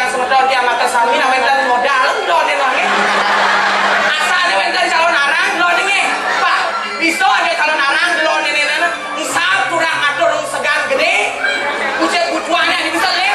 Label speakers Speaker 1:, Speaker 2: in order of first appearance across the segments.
Speaker 1: tiang semedon tiang makan sami na wenten modal lo nih nangis. Asalnya wenten calon arang lo nih Pak. Bisa ada calon arang lo nih nih. Isap kurang atur segan gede. Ucap butuannya bisa lewat.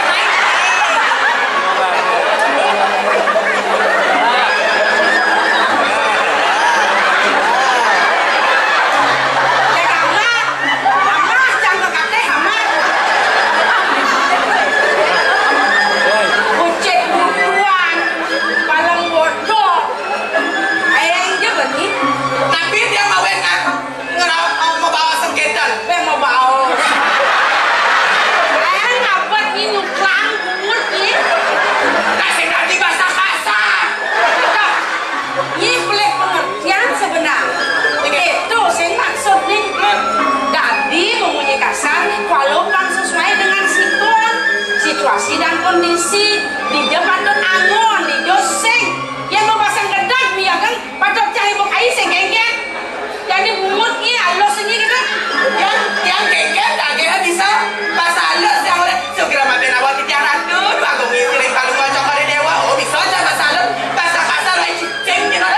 Speaker 2: Situasi dan kondisi di depan dan angon di doseng yang mau pasang gedak biar kan patut cari bok air segenggen jadi mulutnya Allah sendiri kan
Speaker 1: yang genggen tak genggen bisa bahasa halus yang oleh segera mampir awal di tiang ratu dua gongi pilih kalau mau coba di dewa oh bisa aja bahasa halus bahasa kasar lagi cicing gitu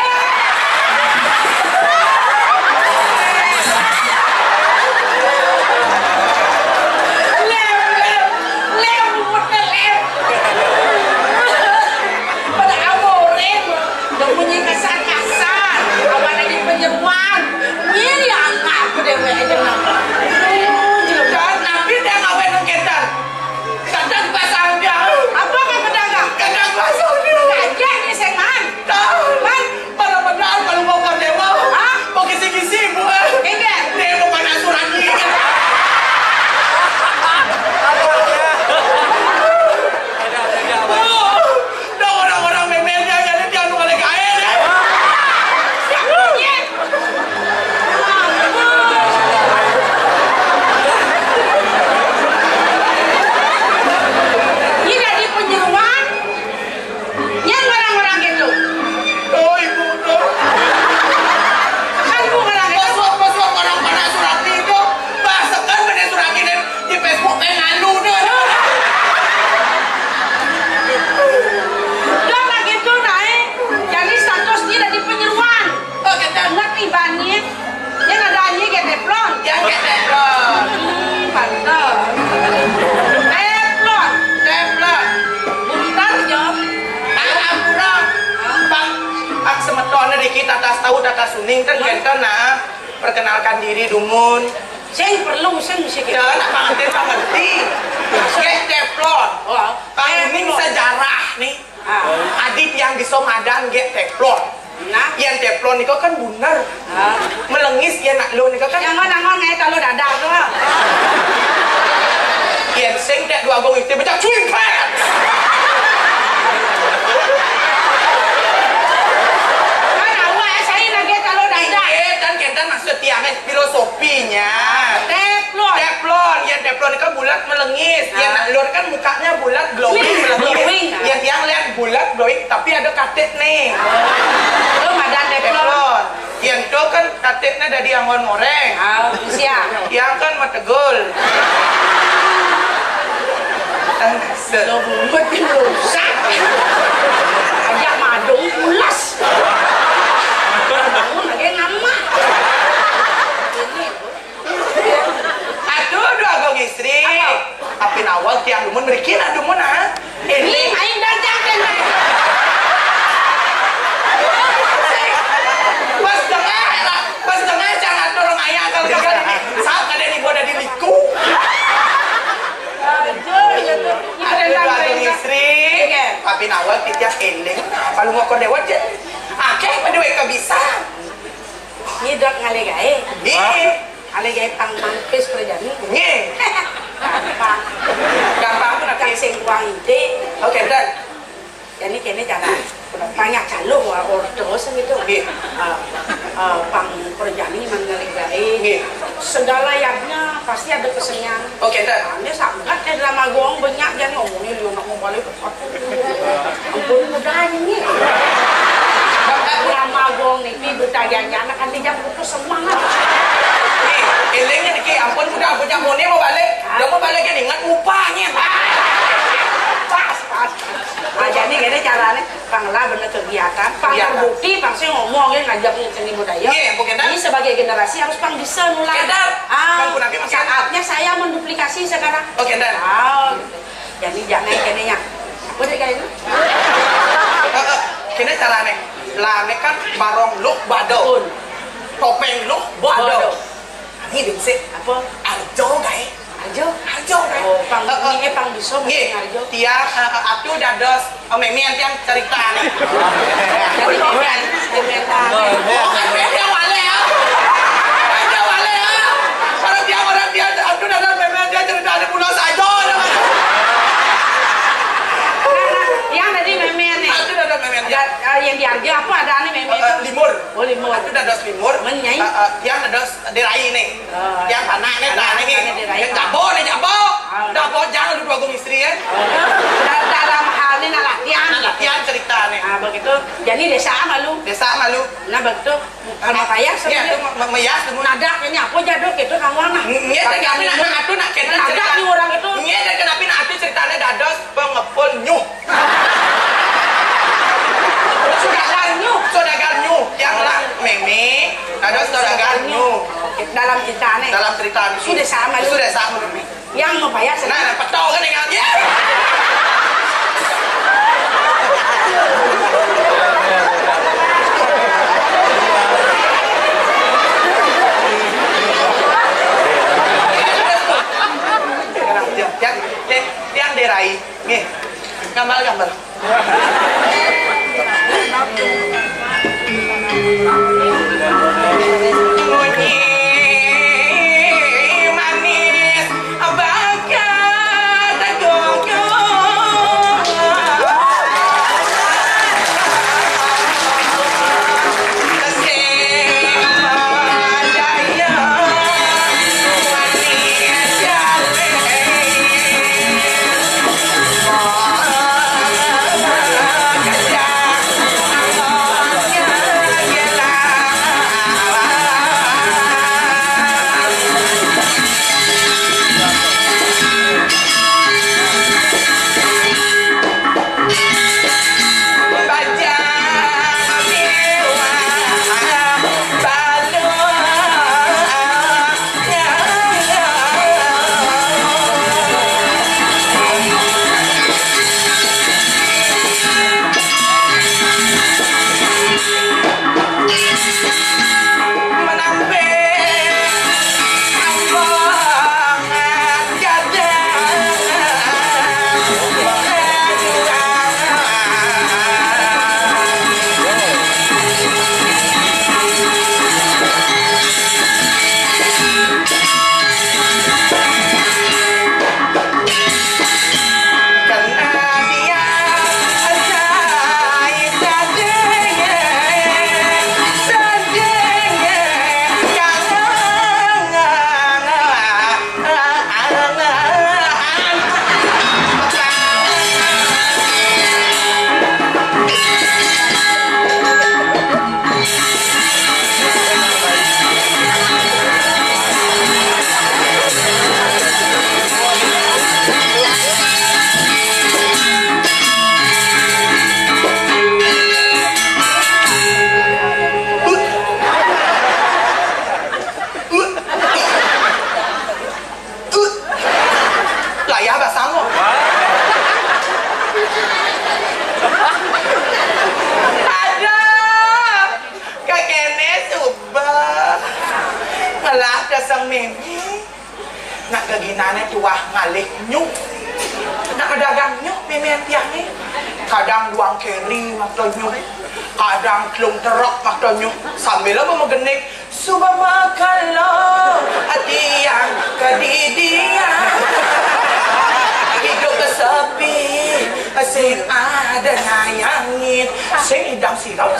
Speaker 1: suning kan kita nah perkenalkan diri dumun
Speaker 2: saya perlu saya mesti
Speaker 1: kita nak mengerti get teplon ini sejarah nih adit yang di Somadan get teplon
Speaker 2: nah
Speaker 1: yang teplon itu kan benar melengis ya nak lo itu kan
Speaker 2: yang mana ngai kalau dadak tuh
Speaker 1: yang sing tak dua gong itu macam twin pants maksud tiangnya filosofinya teflon ya teflon itu bulat melengis yang lur kan mukanya bulat glowing melengis yang tiang lihat bulat glowing tapi ada katet nih
Speaker 2: lo madan teflon
Speaker 1: yang itu kan katetnya dari angon goreng
Speaker 2: siap
Speaker 1: yang kan mategul
Speaker 2: lo buat rusak aja madung pulas bangun lagi nama
Speaker 1: istri tapi awal tiang dumun berikin dumun
Speaker 2: ini main dancang
Speaker 1: pas tengah jangan dorong ayah kalau gagal ini saat ada di boda di liku ada istri tapi awal tiang eling kalau mau kau dewat ya akeh pada mereka bisa
Speaker 2: ini dok ngale gae
Speaker 1: nih
Speaker 2: ale gay pang mampis kerjaan
Speaker 1: nih gampang tuh nanti
Speaker 2: sing kuang ide
Speaker 1: oke dan
Speaker 2: jadi kene cara banyak calon ordo gitu pang kerjaan ini mangale gae segala yagnya pasti ada kesenian
Speaker 1: oke dan
Speaker 2: ini sangat drama gong banyak yang ngomongin lu nak mau balik ampun mudahnya nih drama gong nih budayanya anak kan dia putus semangat
Speaker 1: elengnya nih ampun udah punya moni mau balik udah mau balik kan ingat upahnya pas
Speaker 2: Panglah bener kegiatan, pang terbukti, pang saya ngomongin ngajaknya seni budaya.
Speaker 1: Iya, Bu Kendal.
Speaker 2: Ini sebagai generasi harus pang bisa mulai.
Speaker 1: Kendal. Bang Kunaki masih ada.
Speaker 2: Saatnya saya menduplikasi sekarang.
Speaker 1: Oh, Kendal.
Speaker 2: Oh, gitu. Jadi jangan kenenya. Apa deh kayak itu?
Speaker 1: Kini caranya, lane kan barong lu bado, topeng lu bado. Ini dingsik
Speaker 2: Apa?
Speaker 1: arjo guys.
Speaker 2: Arjo?
Speaker 1: Arjo guys.
Speaker 2: Oh, pang ini pang bisa mesti arjo.
Speaker 1: Tiang atuh dados memian tiang cerita nih.
Speaker 2: Jadi memen,
Speaker 1: Oh, kan beda wale ya. Beda wale ya. Orang dia atuh dados memian tiang cerita di pulau saja.
Speaker 2: yang tadi memen nih.
Speaker 1: Atuh dados memian tiang.
Speaker 2: Yang di arjo apa ada nih memen itu?
Speaker 1: Limur.
Speaker 2: Oh, limur.
Speaker 1: Atuh dados limur.
Speaker 2: Menyai.
Speaker 1: Tiang dados derai nih. Tiang tanah nih tanah nih.
Speaker 2: Derai.
Speaker 1: Jabo nih jabo. Jabo jangan lu dua gong istri ya.
Speaker 2: Dalam hal ini latihan.
Speaker 1: Latihan cerita nih.
Speaker 2: Nah begitu, jadi desa malu.
Speaker 1: Desa malu.
Speaker 2: Nah begitu, kalau kaya
Speaker 1: Iya,
Speaker 2: sebenarnya
Speaker 1: itu meyas dulu.
Speaker 2: nadak ini apa jaduk itu kamu mah.
Speaker 1: Nggak ada kenapa nak atuh nak kena
Speaker 2: Nadak
Speaker 1: cerita.
Speaker 2: nih orang itu.
Speaker 1: Nggak ada kenapa nak atuh ceritanya dados pengepul nyuh.
Speaker 2: Saudagar nyuh.
Speaker 1: Saudagar nyuh yang lang meme dados saudagar nyuh.
Speaker 2: Dalam cerita nih.
Speaker 1: Dalam cerita ini
Speaker 2: Sudah sama lu.
Speaker 1: Sudah sama meme.
Speaker 2: Yang mau bayar
Speaker 1: Nah,
Speaker 2: senang.
Speaker 1: petol kan dengan ya. Yang derai, nih, gambar. Bunyi manis, bakat nak keginane tuah ngalih nyuk nak kedagang nyuk memen tiang ni kadang duang keri makto nyuk kadang kelung terok makto nyuk sambil apa megenik subama kalau hati yang kedidian hidup kesepi sing ada nayangin sing idam sirau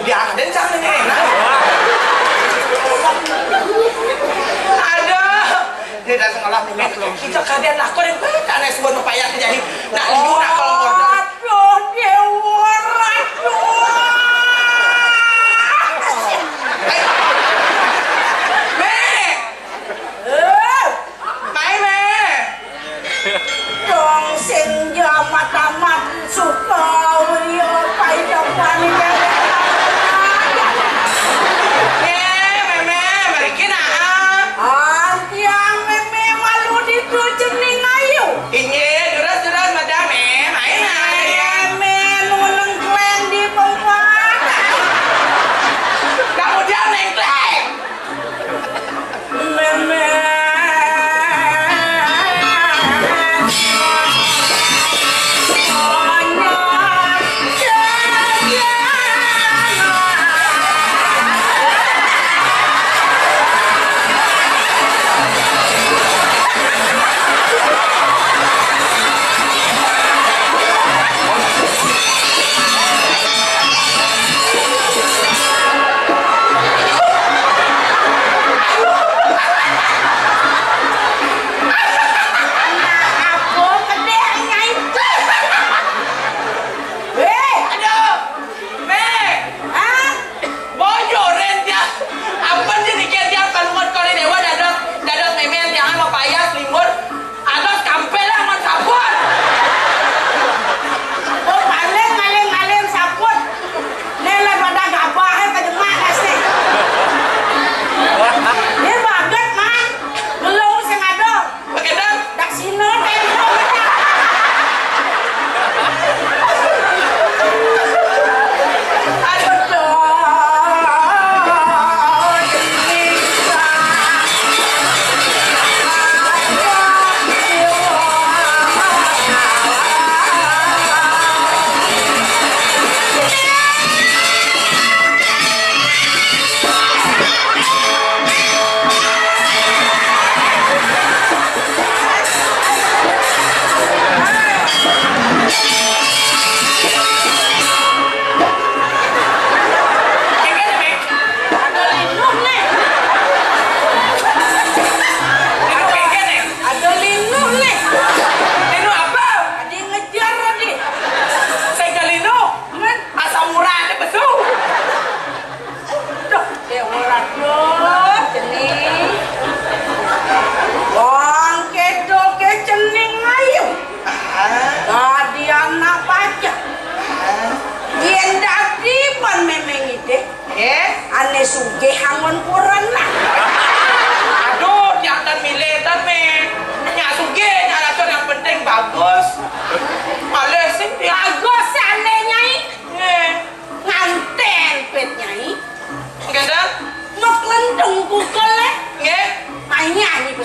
Speaker 1: udah dan jangan ini ada ini dah sengalah minyak kita kalian lah kau yang karena sebuah upaya terjadi nak liu nak kalau order
Speaker 2: aduh dewa aduh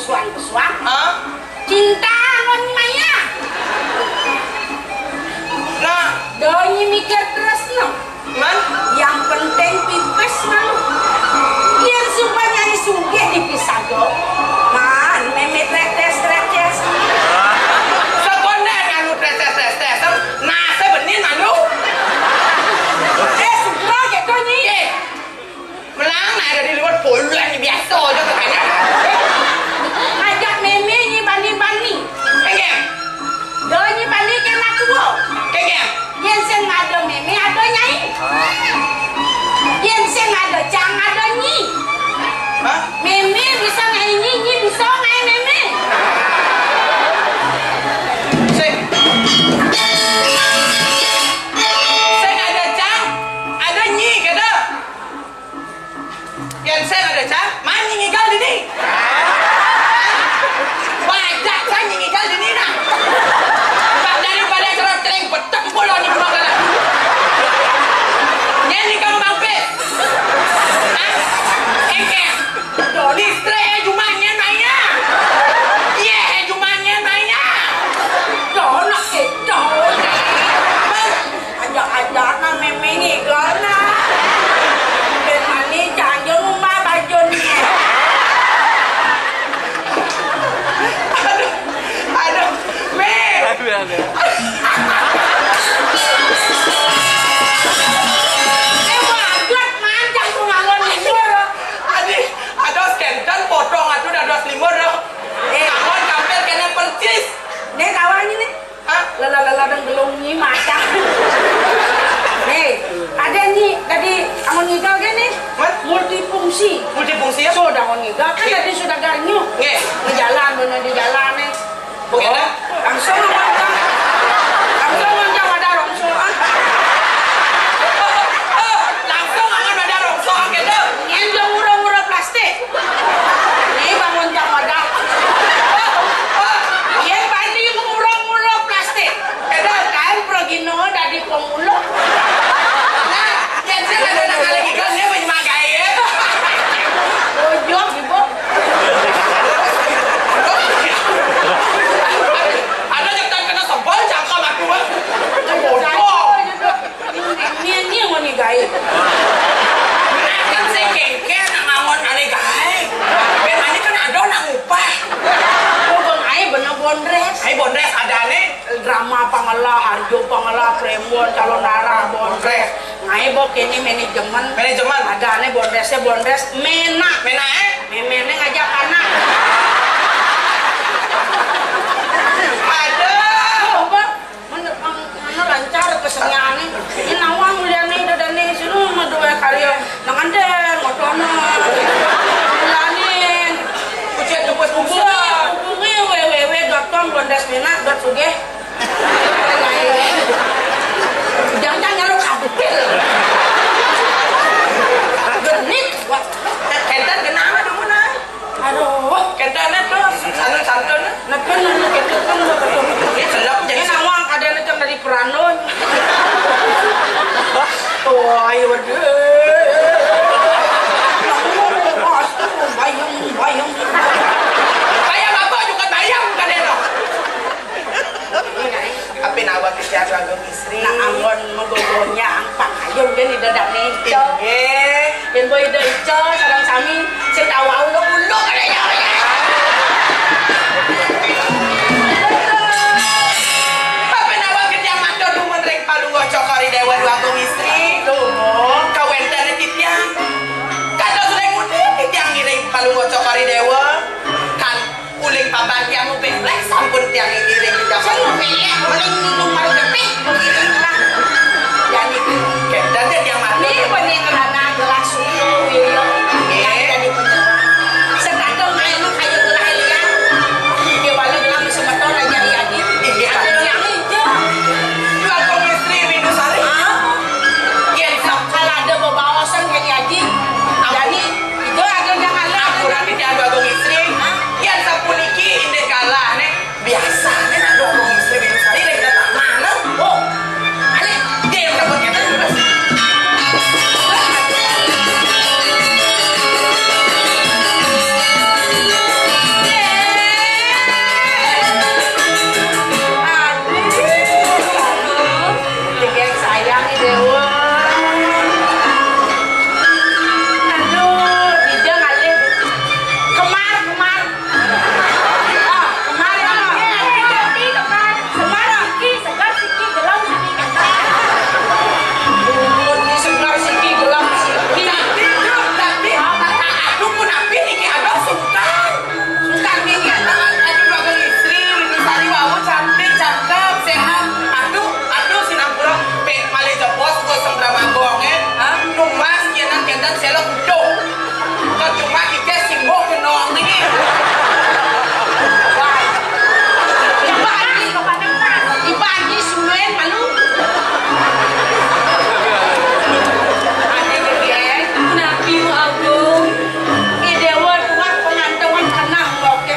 Speaker 2: pesuan-pesuan.
Speaker 1: Hah?
Speaker 2: Cinta non maya.
Speaker 1: Nah,
Speaker 2: Donyi mikir terus no.
Speaker 1: man,
Speaker 2: Yang penting pipes malu. Yang suka nyanyi suge dipisah do. Man, meme tretes.
Speaker 1: sekonden anu tes. Nah, saya benih malu.
Speaker 2: Suka gitu nyi.
Speaker 1: Melang nah ada di luar bulan biasa aja katanya.
Speaker 2: Ajak meme nyi bani-bani.
Speaker 1: Kengem,
Speaker 2: Donyi bani kena tua.
Speaker 1: kengem.
Speaker 2: Yang sing ada meme ada nyai. Yang sing ada cang ada nyi.
Speaker 1: Hah?
Speaker 2: Meme bisa ngai nyi bisa ngai meme.
Speaker 1: Saya ada cang, ada nyi kata. Yang saya ada cang, mana ngigal di ni? Wajah saya ngigal di ni nak. Tak daripada cara tereng betak pula ni buat kala. Yang ni kamu mampir. Hah? Eke. Distre jumanya nanya. Ye jumanya nanya.
Speaker 2: Donok donok. Ajak na meme ni gana. Ben mani janjung ma bajun ni.
Speaker 1: Aduh, me.
Speaker 2: Wagat manjang tu ngalon ni dulu.
Speaker 1: Adik, ada skandal potong atuh ada selimut dah. Kawan kampel kena percis.
Speaker 2: Ni kawan ni ni.
Speaker 1: Hah?
Speaker 2: Lala dan belum ni macam. Nih, ada ni tadi amun ngigal kan ni
Speaker 1: Mat?
Speaker 2: multifungsi.
Speaker 1: Multifungsi ya?
Speaker 2: Sudah amun ngigal kan tadi sudah garnyu.
Speaker 1: Nge.
Speaker 2: Di jalan benar di jalan ni.
Speaker 1: Bagaimana?
Speaker 2: Langsung macam. Langsung macam ada rongsor.
Speaker 1: Langsung akan ada rongsok gitu.
Speaker 2: Yang jauh murah-murah plastik. Ni bangun jam ada. Yang pasti murah-murah plastik. Edah kan progino dari pemulo.
Speaker 1: Nah, yang saya ada nak lagi kan dia menyemangai ya.
Speaker 2: Ojok ibu.
Speaker 1: Ada yang kena sebal cangkam aku.
Speaker 2: Ni yang mau ni gaya.
Speaker 1: Kan saya kengken nak ngangon ada gay. Memang kan ada nak upah.
Speaker 2: Oh bang ai benar bondres.
Speaker 1: Hai bondres ada nih.
Speaker 2: Drama pangalah, harjo pangalah, premon, calon darah bondres. Ngai bok ini manajemen.
Speaker 1: Manajemen.
Speaker 2: Ada nih bondresnya bondres menak.
Speaker 1: Mena
Speaker 2: Memene ngajak anak.
Speaker 1: ada.
Speaker 2: Coba mana lancar keseniannya. Ini nawang mulia nih dan nih sini mau dua karya. Nangan deh ngotono. Mulanin.
Speaker 1: Ujian tebus bungsu.
Speaker 2: Hubungi www.com bondresmenak.sugeh. Jangan nyaluk kabel. Genit.
Speaker 1: Kentan kenapa dulu nak?
Speaker 2: Aduh.
Speaker 1: Kentan tuh santun.
Speaker 2: Nepen nunggu gitu kan betul.
Speaker 1: Ini selap
Speaker 2: Ini
Speaker 1: jadi
Speaker 2: nawang kadang itu dari peranon. Tuh ayo deh. Bayang.
Speaker 1: bayang apa juga bayang kan ya? Apa nawak kita agak istri?
Speaker 2: Nah anggon megogonya angpak ayo gini dadak nih.
Speaker 1: Iya.
Speaker 2: Dan boy deh sarang sami saya tahu ulo kadanya.
Speaker 1: Apa nawak kita mata tu menreng palung cokori dewa dua agung istri. Tuh, kawan dari titiang. Kata sudah mudik titiang ngiring palung cokori dewa. Kan uling paban tiang ubek flex sampun tiang ngiring kita.
Speaker 2: Saya mau pilih uling minum baru gede mengiring lah. Jadi
Speaker 1: Kentan dia tiang mati.
Speaker 2: ini benih kerana gelas susu William yang jadi penyewa.
Speaker 1: wentan selok udah kok cuma ike singgok kenong ini
Speaker 2: Ibagi suwen malu. Ade gede, nabi mu agung. Idewa tuan pengantawan kenang boke.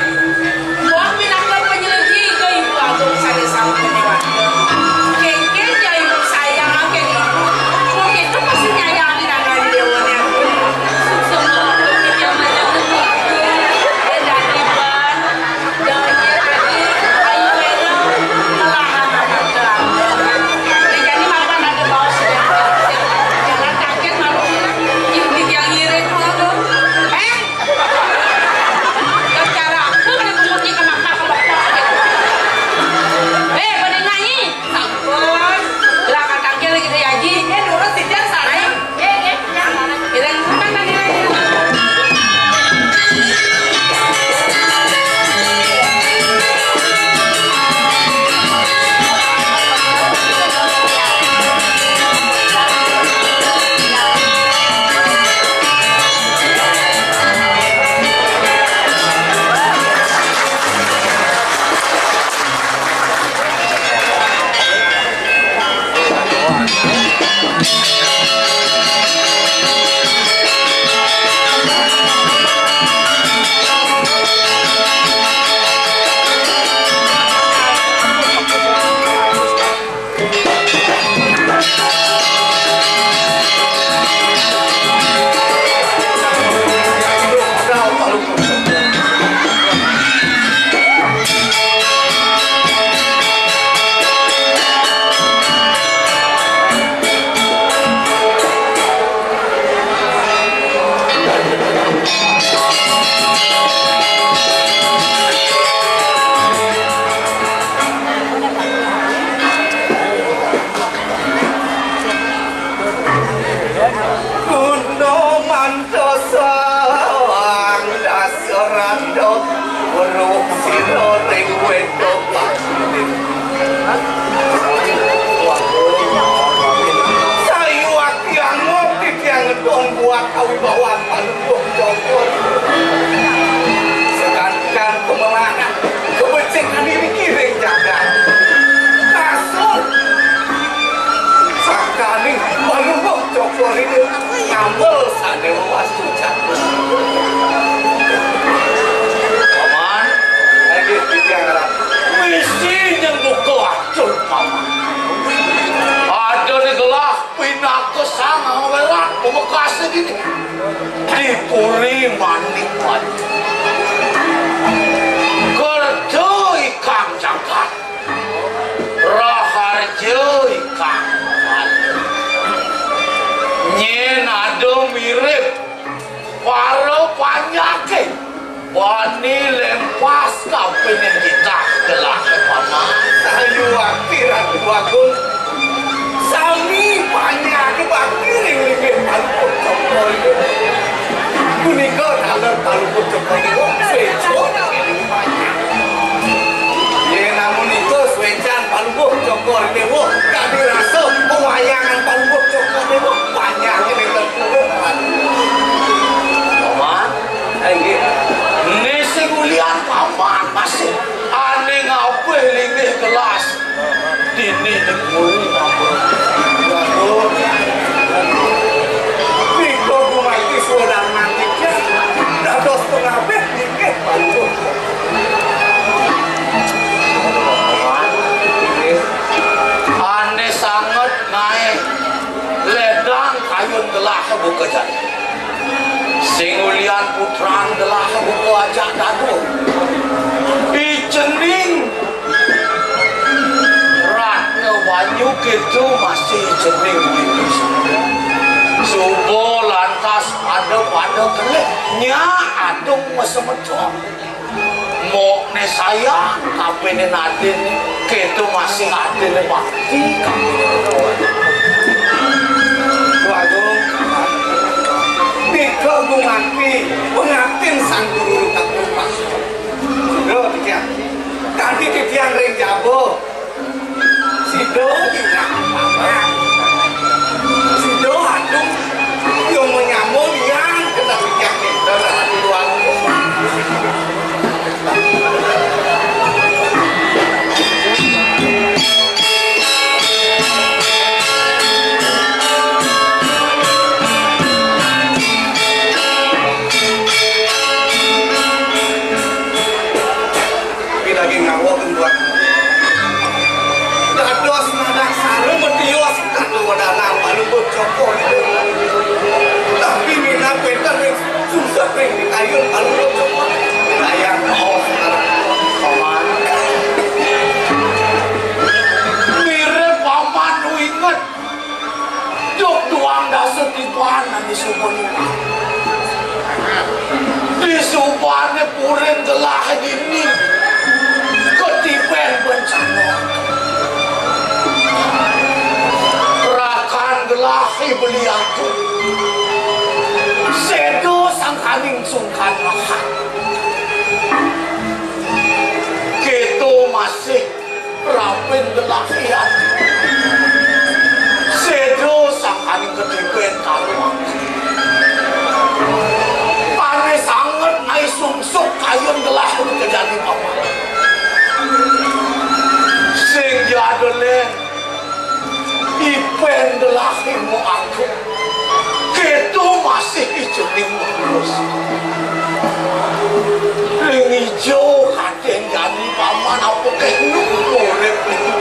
Speaker 2: Buat pinaka penyelegi ke ibu agung saya sama dewa. Kengke ya ibu sayang ake ibu. Boke itu pasti nyayangi dengan dewa nya. Semua kita macam tu. Eda iban, jangan lagi ayu ena melahan ada. Jadi makan ada bawa sejarah. Jangan kaget malu. Ibu yang ngirit tu. Cara aku kan kemudian ke makna ke bapak. Pada nyanyi. Sampun. Lah kadang kira gitu ya Ji.
Speaker 1: nurut tidak sana
Speaker 2: Kita makan lagi.
Speaker 3: Kuno mantosang dasarando Uruk siro rewendo pakulit Sayu aki yang ngopi yang ngedong buat kawibawan palembok jokor Sedangkan kemenangan kebencian ini kiring jagat Kasut Sakani palembok jokor ini ngambil sadewa wastu jatuh
Speaker 1: paman
Speaker 3: Lagi tiga
Speaker 1: misi yang buka acun paman ada di gelah pinaka sang welat pemekasnya gini dipuri manik mati kerja ikang jagat raharja ikang mati nyen ada mirip para panyake wani lempas kapinin kita gelah paman
Speaker 3: Sayu aki ratu bagus Sami banyak bakiring lingin palembok jokor ini Kunika dalam palembok jokor ini Swecon ini banyak Ya namun itu Swecan palembok jokor ini Kami rasa pewayangan palembok jokor ini banyak ini terkurung
Speaker 1: paman
Speaker 3: Lagi
Speaker 1: ini sekulian paman masih aneh ngapain lingih kelas dini dikuri ngapain
Speaker 3: bagus Niko gumaiti sudah mantiknya Dados pengabeh dikit palembok
Speaker 1: aneh sangat naik ledang kayun gelah buka jadi singulian putrang gelah buka aja dadu icening ratna banyu gitu masih jening gitu subuh lantas ada kelih nya adung mesemecong mau ne sayang kapene nadin gitu masih ada ne bakti kapene
Speaker 3: Wagung Niko gumaiti pengantin sang guru tak lupa Sido dia Tadi titian ring jabo Sido ingat paman Sido adung Yang menyambut poni. Disupane puren telah gini. Ketipen bencana. Rakan gelahi beli aku. Sedo sang kaning sungkan makan. Keto masih rapin gelahi aku. Sedo sang kaning ketipen taruh. Pane sangat ai sungsuk kayun gelahi kejadi apa. Sing jadole ipen gelahi mu aku. Keto masih ijening terus. Ring ijo kaden jadi paman apa kenuk urip iki.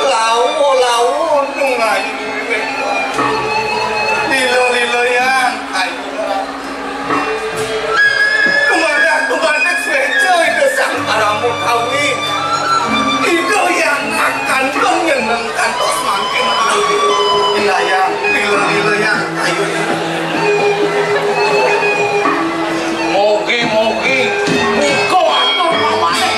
Speaker 3: Lawo nungai. Lilo yang ayo. Kemana sejo itu sang paramu kawin. Itu yang akan menyenangkan tos makin lagi. Lilo yang ayo. Mogi niko atur mamane.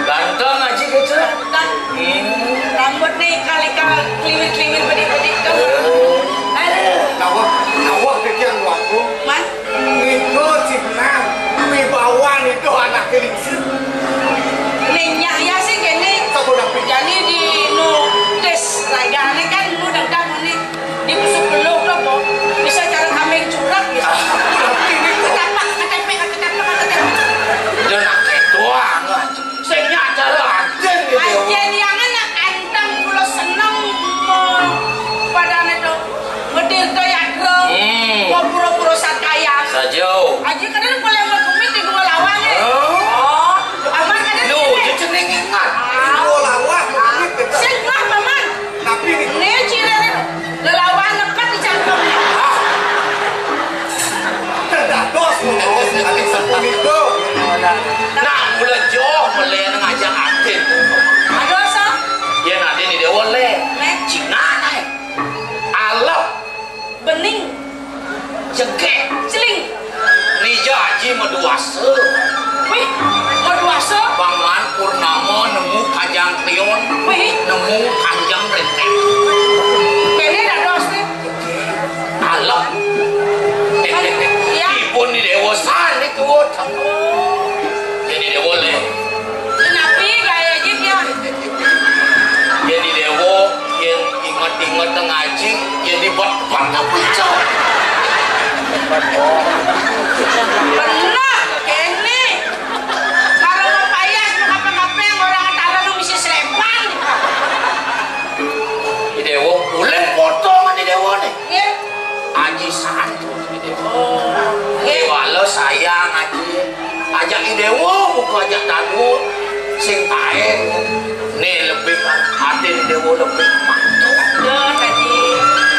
Speaker 3: Ganteng aja gitu.
Speaker 2: Rambut nih kali-kali kliwir-kliwir bedik-bedik tuh.
Speaker 3: Nawak dekian waktu.
Speaker 2: Man,
Speaker 3: Niko cipna, wibawa niko anak kelingsin.
Speaker 2: nenya ya sih gini.
Speaker 3: Aku udah pikir.
Speaker 2: Jadi di nu tes ragane kan nu dagdag nih di busuk beluk tuh po. Bisa cara kambing curang bisa. Ketapak.
Speaker 3: Udah nak ketuang aja. Saya nyadar aja nih dewa.
Speaker 2: Ajen yang anak antang pulau seneng mau pada itu ngedir kayak grong. Mau pura-pura sakaya.
Speaker 3: Sajo.
Speaker 2: Aji kadang boleh mau kumit di dua lawannya. Oh, aman kadang.
Speaker 3: Lu jeneng ingat. Dua lawan.
Speaker 2: Sing mah paman.
Speaker 3: Tapi ini
Speaker 2: Ne cire lelawan nekat dicantum.
Speaker 3: tidak dos. Kali sepuluh itu. Nah, mulai jauh mulai ngajak atin.
Speaker 2: Aduh so.
Speaker 3: Ya nanti ni dewa le.
Speaker 2: Nek
Speaker 3: Cina naik. Alap.
Speaker 2: bening
Speaker 3: Jengkek.
Speaker 2: celing.
Speaker 3: Ni jaji meduasa.
Speaker 2: Wih, mau duasa.
Speaker 3: Paman Purnama nemu kajang krion.
Speaker 2: Wih,
Speaker 3: Nemu kanjang renteng.
Speaker 2: kayaknya ada dos nih.
Speaker 3: Alap.
Speaker 2: Ya.
Speaker 3: Ibu ni dewa san itu. Jadi dewa le.
Speaker 2: Kenapa gaya jip ya?
Speaker 3: Jadi dewa yang ingat-ingat ngaji jadi buat apa cau.
Speaker 2: Pernah, kene. Kalau mau payas, mau ngapa-ngapain orang kata lu mesti selepan.
Speaker 3: Di dewa bulan potong di dewa nih.
Speaker 2: Ya.
Speaker 3: Aji santu di dewa. Walau sayang aji. Ajak di dewa buku ajak tadu. Sing tae. Nih lebih kan hati di dewa lebih mantap.
Speaker 2: Ya tadi.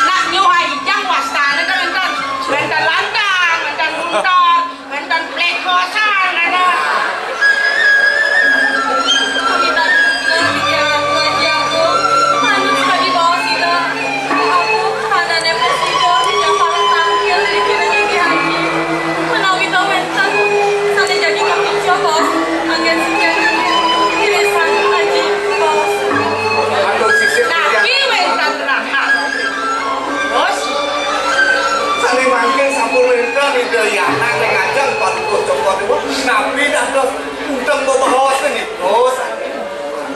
Speaker 2: Nak nyuhai jang wastana kan mentan lantang, mentan buntar, mentan plek kosan ada.
Speaker 4: Kita ngaji aku, manis tadi bawa sila. Aku kanannya presiden yang paling tampil di kiri haji. Menawi tahu mentan, sana jadi kapten bos. Angin sekian irisan haji bos.
Speaker 3: Aduh sisir
Speaker 2: Tapi mentan rahat. Bos,
Speaker 3: saling mangkin sampun renta di dayana ning ajeng patuh cokot itu. Nabi dah dos utang bawa nih. Dos.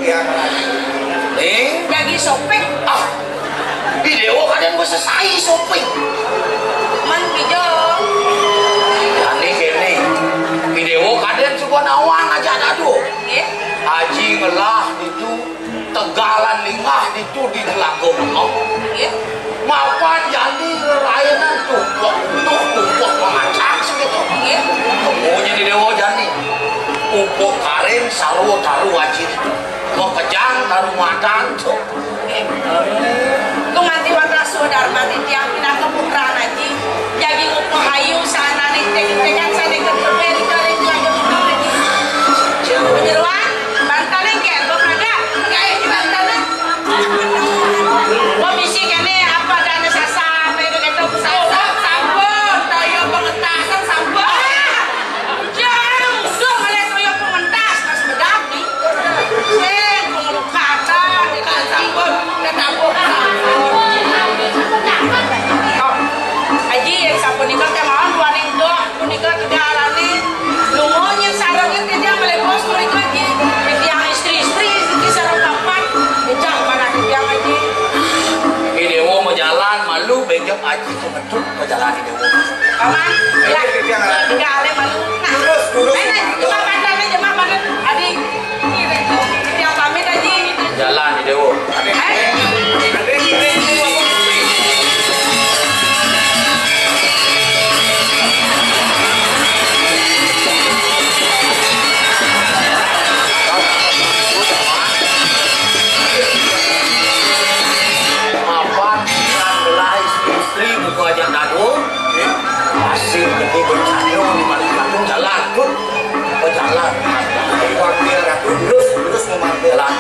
Speaker 3: Ya lagi.
Speaker 2: lagi sopek,
Speaker 3: Di dewa kadang gue selesai shopping.
Speaker 2: man pijo.
Speaker 3: Yani kene. Di dewa kadang coba nawang aja dadu.
Speaker 2: Ya.
Speaker 3: Haji ngelah itu tegalan lingah itu di telaga menok.
Speaker 2: Ya.
Speaker 3: mapan jadi layanan tumpuk memacak segitu. Pokoknya di dewa jani pupuk karen sarwo taruh wajib mau kejang taruh makan tuh.
Speaker 2: Kung mati matraso dharma ti tiang pinakapukran aji jadi upo hayu sana ning tekan sa ning kepel karen lagi penyeruan bantaleng ken go kaga kaya di bantaleng komisi kene apa dana sasa pero keto sambon tayo pengentasan sambon jam dong ale tayo pengentas mas medaki sen penguruk kata ikan sambon tetapok aji yang sampun nikah kemauan buaning doh punika tegalane lungon yang sarang itu dia melebos mereka lagi yang istri-istri itu sarang kapan jam mana dia aji
Speaker 3: Dewo mau jalan malu bengkep aji kemetuk mau jalan di Dewo.
Speaker 2: aman ya tegale malu nah coba pandane jemaah pandane adik yang pamit aji
Speaker 3: Jalan di Dewo. Mapan belah istri buku aja kado. Masih jadi bercandung di balik kandung jalan pun berjalan. Terus memanggil jalan.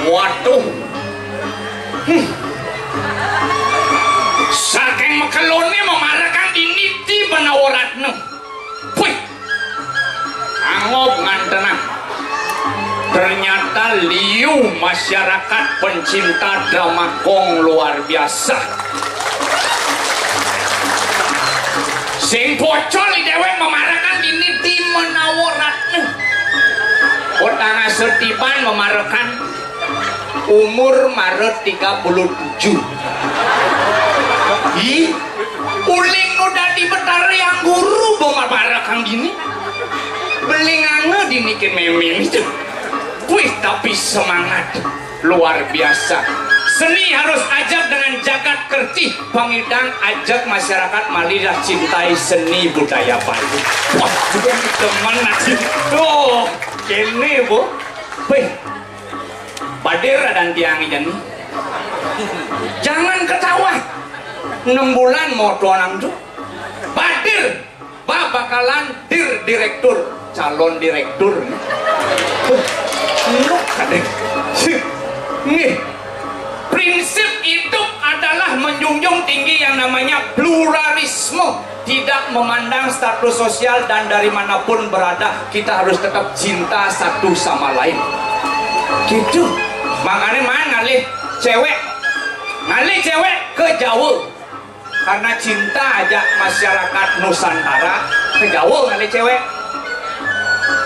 Speaker 1: Waduh. Saking mekelone memarahkan diniti penawaratna. Wih. Angob ngantenang. Ternyata liu masyarakat pencinta drama kong luar biasa. Sing bocor dewek memarahkan diniti menawaratna. Kotana setipan memarahkan umur Maret 37. Ih, uling udah di betara yang guru bomar kang gini. Belingange dinikin memin itu. Wih, tapi semangat luar biasa. Seni harus ajak dengan jagat kerti. Pangidang ajak masyarakat Malidah cintai seni budaya Bali. Wah, teman aja. Tuh, kene bu. Wih, Badir dan tiangi jani. Jangan ketawa. 6 bulan mau tuanang tuh. Badir, bakalan direktur, calon direktur. Nih, prinsip hidup adalah menjunjung tinggi yang namanya pluralisme. Tidak memandang status sosial dan dari manapun berada, kita harus tetap cinta satu sama lain. Gitu. Makanya ngalih cewek ke Jawa karena cinta aja masyarakat Nusantara ke Jawa ngalih cewek.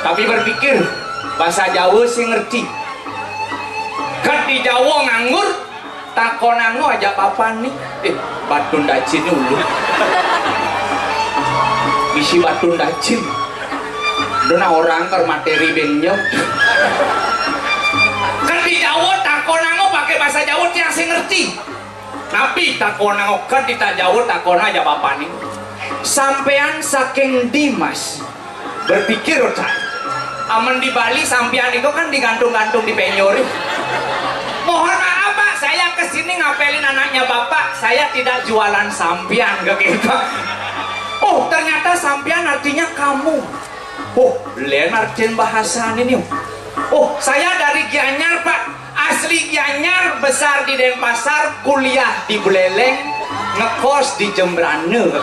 Speaker 1: Tapi berpikir bahasa Jawa sih ngerti. Kan di Jawa nganggur takonango aja papan nih. Batun dacin dulu. Bisi batun dacin. Dona orang ke materi benyo. Kan di Jawa takonango pakai bahasa Jawa yang saya ngerti. Tapi takonango kan di Jawa takona aja papan nih. Sampean saking Dimas berpikir aman di Bali sampean itu kan digantung-gantung di penyori. ngapelin anaknya bapak, saya tidak jualan sampian gitu. Oh, ternyata sampian artinya kamu. Oh, lain artian bahasa ini. Oh, saya dari Gianyar, Pak. Asli Gianyar, besar di Denpasar, kuliah di Buleleng, ngekos di Jembrane.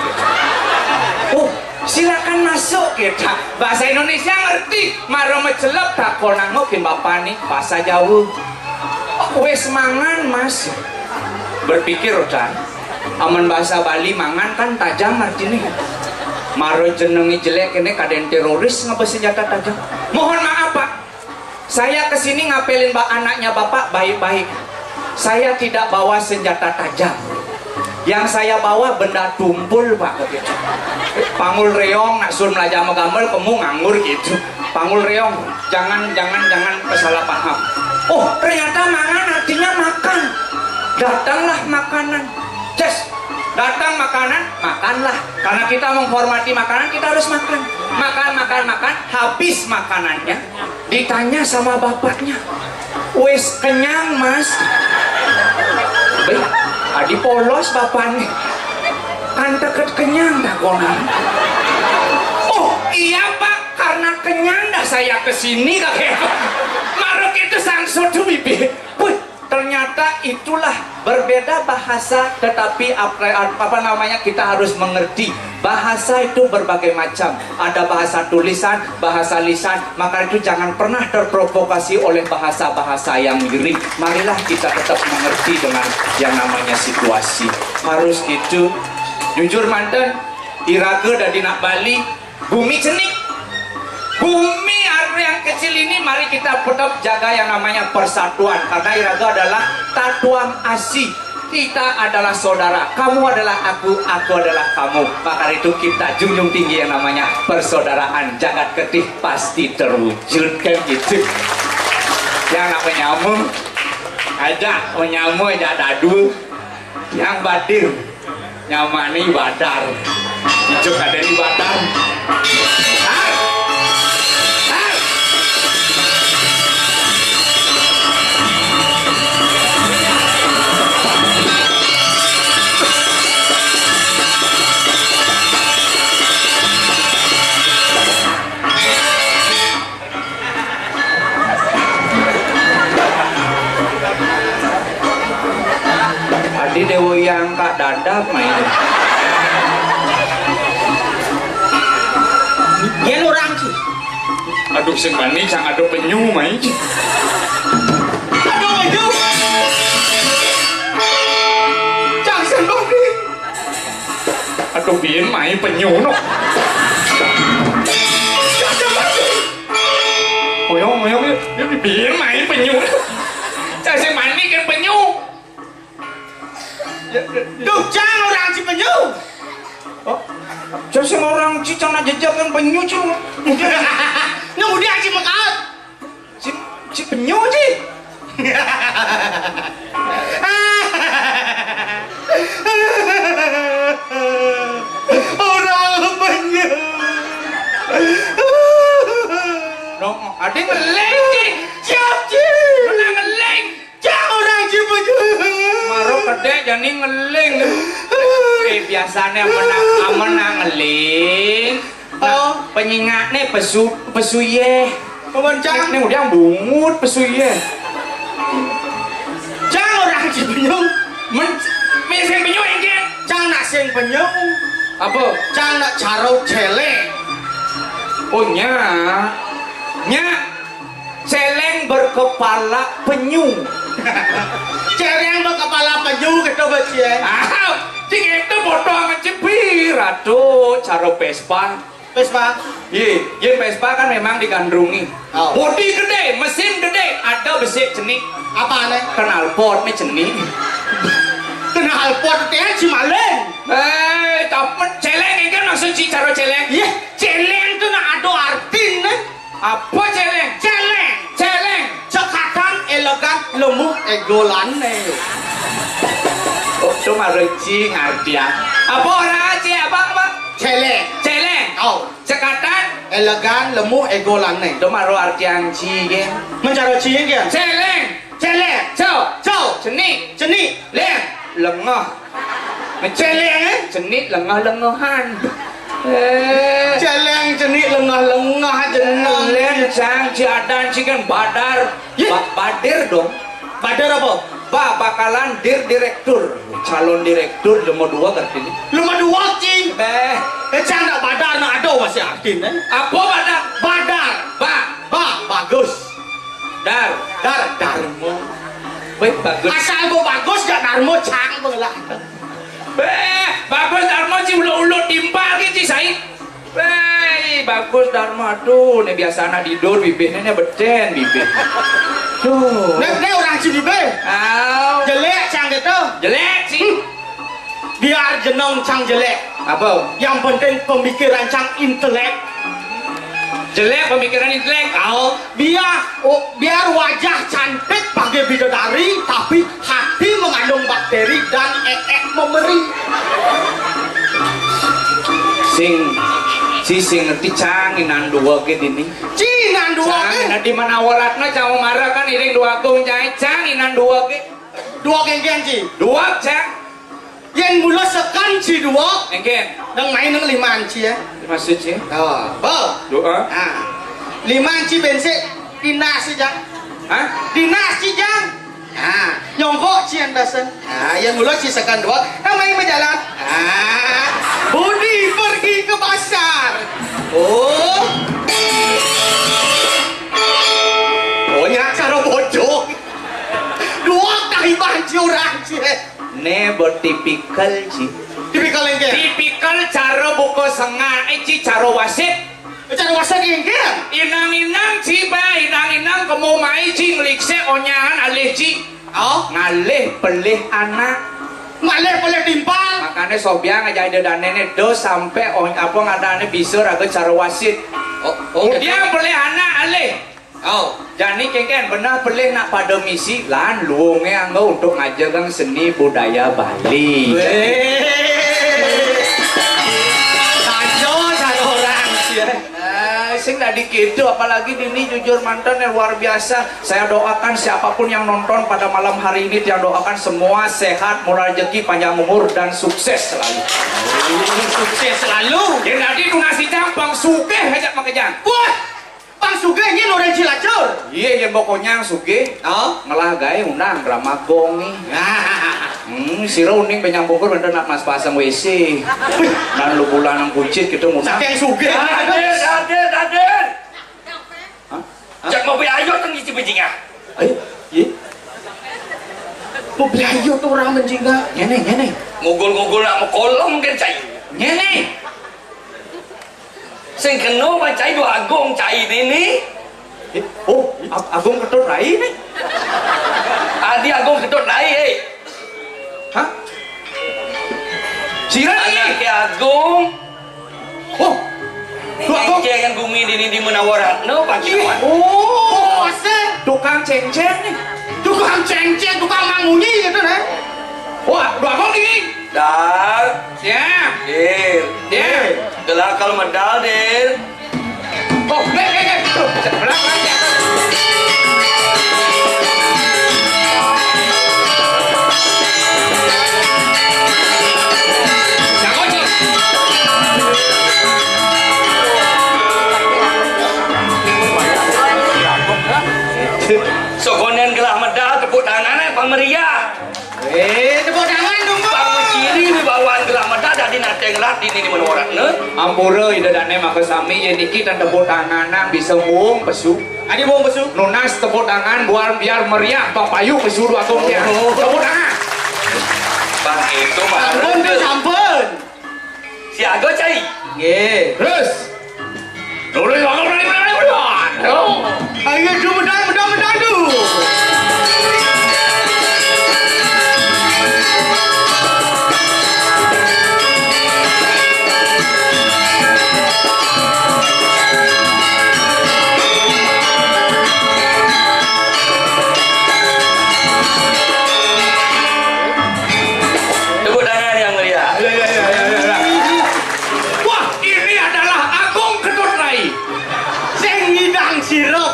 Speaker 1: Oh, silakan masuk kita. Bahasa Indonesia ngerti, maro mecelep tak konang ngokin bapak nih bahasa Jawa. Oh, wes mangan mas. Berpikir kan, aman bahasa Bali mangan kan tajam artinya. Maro jenengi jelek ini kaden teroris ngapa senjata tajam. Mohon maaf Pak, saya kesini ngapelin anaknya bapak baik-baik. Saya tidak bawa senjata tajam. Yang saya bawa benda tumpul Pak. Pangul reong nak sur melajah gambar kamu nganggur gitu. Pangul reong, jangan salah paham. Oh, ternyata mangan artinya makan. Datanglah makanan. Just datang makanan, makanlah. Karena kita menghormati makanan, kita harus makan. Makan. Habis makanannya, ditanya sama bapaknya, wes kenyang mas? Baik, adi polos bapaknya. Kan deket kenyang dah konan. Oh iya Pak, karena kenyang dah saya kesini kakek. Maruk itu sangsut tuh bibi. Ternyata itulah berbeda bahasa, tetapi apa namanya kita harus mengerti bahasa itu berbagai macam. Ada bahasa tulisan, bahasa lisan. Maka itu jangan pernah terprovokasi oleh bahasa-bahasa yang miring. Marilah kita tetap mengerti dengan yang namanya situasi. Harus gitu. Jujur manten, iraga dari nak Bali, bumi cenik. Bumi yang kecil ini mari kita tetap jaga yang namanya persatuan, karena iraga adalah tatuam asih. Kita adalah saudara, kamu adalah aku adalah kamu. Maka itu kita junjung tinggi yang namanya persaudaraan. Jagat ketih pasti terwujud kan gitu. Yang nak menyambung aja dadu. Yang badir nyamani badar. Ijuk ada di badar. Di dewa yang kak dadap main. Dia orang sih. Aduh sembani sang aduh penyu main. Aduh penyu. Cang sembani. Aduh biin main penyu no. Moyong biin main penyu. Cang sembani kan penyu. Duh, jangan orang si penyu. Oh, jadi orang si jangan jajakan penyu cuma. Kemudian si makat. Si penyu sih. Orang penyu. Dong, ada ngeleng sih. Siap sih. Orang ngeleng. Jangan orang si penyu. Maro kedek jadi ngeling. Biasanya menang ngeling. Oh, penyingatnya pesuye. Pemencang ini udah bungut pesuye. Jangan orang si penyu. Sing penyu ini. Jangan nak sing penyu. Apa? Jangan nak carau celeng. Oh nya. Celeng berkepala penyu. Celeng berkepala penyu gitu becie. Cing itu bodoh amat cepir. Aduh, cara Vespa. Iya, Vespa kan memang digandrungi. Bodi gede, mesin gede, ada besi cenik. Apa aneh? Knalpot nih cenik. Knalpot teh si malen. Tapi celeng ini kan maksud si cara celeng. Iya, celeng itu nak ada arti nih. Apa celeng? Celeng. Cekatan, elegan, lemuk, egolan nih. Oh, itu maruci ngerti ya. Apa orang aja? Apa? Celeng. Oh, cekatan, elegan, lemuk, egolan nih. Itu maru arti yang cigen. Mencari cigen. Celeng. Cenik. Cenik. Leng. lengah.
Speaker 3: Celeng
Speaker 1: Cenit lengah-lengahan.
Speaker 3: celeng jenik lengah-lengah jeneng.
Speaker 1: Len Cang Ciadan cikan badar.
Speaker 3: Ye.
Speaker 1: Badir dong.
Speaker 3: Badar apa?
Speaker 1: Bakalan direktur. Calon direktur nomor 2 artinya.
Speaker 3: Lumah dua cing.
Speaker 1: Beh,
Speaker 3: Cang nak badar nak ada masih artin
Speaker 1: apa badar?
Speaker 3: Badar. Bagus.
Speaker 1: Dar.
Speaker 3: Darmo.
Speaker 1: Baik bagus.
Speaker 3: Asal gua bagus gak darmo cang belah.
Speaker 1: Beh, bagus Dharma sih ulo-ulo timpal gitu Said. Beh, bagus Dharma tuh. Nih biasa anak tidur bibirnya beten bibir. Tuh.
Speaker 3: Nek orang Cibibe.
Speaker 1: Au.
Speaker 3: Jelek cang gitu.
Speaker 1: Jelek sih.
Speaker 3: Biar jenong cang jelek.
Speaker 1: Apa?
Speaker 3: Yang penting pemikiran cang intelek.
Speaker 1: Jelek pemikiran intelek.
Speaker 3: Biar wajah cantik bagai bidadari, tapi hati mengandung bakteri dan memberi.
Speaker 1: Sing ngerti canginan dua ke ini.
Speaker 3: Cinan dua ke?
Speaker 1: Canginan di mana waratna cang marah kan iring dua kong cai canginan dua ke.
Speaker 3: Dua geng ci.
Speaker 1: Dua cang.
Speaker 3: Yang mula sekan ci dua.
Speaker 1: Engken.
Speaker 3: Nang main nang lima ci ya.
Speaker 1: Maksud sih?
Speaker 3: Oh,
Speaker 1: Doa.
Speaker 3: Nah, 5 ci bensin dinas ci jang.
Speaker 1: Hah?
Speaker 3: Dinas ci jang. Nah, nyongkok ci yang dasan. Nah, yang mula ci sekan dua. Nang main berjalan. Ah, Budi pergi ke pasar. Oh. Oh, ya cara bocok. Dua kali banci orang ci.
Speaker 1: Ne bertipikal sih.
Speaker 3: Tipikal yang ke?
Speaker 1: Tipikal cara buku sengan, ci cara wasit.
Speaker 3: Cara wasan yang ke?
Speaker 1: Inang-inang ci ba, inang-inang kamu mai ci ngelikse onyangan alih ci.
Speaker 3: Oh,
Speaker 1: Ngalih pelih anak.
Speaker 3: malih boleh timpal.
Speaker 1: Makanya sobia ngajak danene do sampai apa ngadane bisa raga cara wasit. Kemudian pelih anak alih.
Speaker 3: Oh,
Speaker 1: Jadi kengken benar pelih nak pada misi lan luonge anggo untuk ngajagang seni budaya Bali. Sing tadi gitu, apalagi ini jujur mantan yang luar biasa. Saya doakan siapapun yang nonton pada malam hari ini, yang doakan semua sehat, murah rezeki, panjang umur dan sukses selalu.
Speaker 3: sukses selalu.
Speaker 1: Yang tadi nu ngasih campang sugih aja makanya.
Speaker 3: Wah, Bang Sugeng ini orang Cilacap.
Speaker 1: Iya, yang pokoknya sugih.
Speaker 3: Oh,
Speaker 1: Ngelah gaya undang drama gong nih. Sira uning penyambungkur bener nak mas pasang WC. Dan lu bulan nang kucit gitu mau.
Speaker 3: saking Sugeng.
Speaker 5: Aden.
Speaker 1: Hah?
Speaker 5: Jak mau beli ayo kan ngisi bejinga.
Speaker 1: Ayo, iya.
Speaker 3: Mau belayu tuh orang menjingga.
Speaker 1: Nyene.
Speaker 5: Ngugul nak mau kolom kan cai.
Speaker 1: Nyene.
Speaker 5: Sing keno mah cai dua agung cai ini.
Speaker 1: Oh, Agung ketut rai nih.
Speaker 5: Adi agung ketut naik.
Speaker 1: Hah? Sira
Speaker 5: Anak
Speaker 1: nih.
Speaker 5: ke agung.
Speaker 1: Oh, dua Agung.
Speaker 5: Jangan bumi di Menawarat. No, pagi awan.
Speaker 3: Oh, masa
Speaker 1: Tukang ceng-ceng nih.
Speaker 3: tukang ceng-ceng, tukang mangunyi gitu deh.
Speaker 1: Wah, dua Agung nih.
Speaker 5: Dar.
Speaker 1: Siap.
Speaker 5: Dir.
Speaker 1: Dia.
Speaker 5: Kalau medal, Dir.
Speaker 1: Oh, Belakang aja. Jangan nih.
Speaker 5: Sokonen gelah medal tepuk tangannya Pak Meriah.
Speaker 3: Tepuk tangan dong,
Speaker 5: Pak Muciri bawaan gelah medal dari nate gelah di ini Menawarat.
Speaker 1: Ampura ida dane maka sami ya niki dan tepuk tanganan bisa muung pesu.
Speaker 3: Adi bong besu.
Speaker 1: Nunas tepuk tangan biar meriah Bang Payu pesu dua Agungnya. Tepuk tangan.
Speaker 5: Bang itu mah.
Speaker 3: Sampun tuh sampun.
Speaker 5: Si Ago cai.
Speaker 3: Nggih.
Speaker 1: Terus. Nulis Agong dari mana?
Speaker 3: Ayo du medal tuh.
Speaker 5: Tepuk tangan yang meriah.
Speaker 1: Wah, ini adalah Agung Ketut Rai.
Speaker 3: Sing ngidang sirup.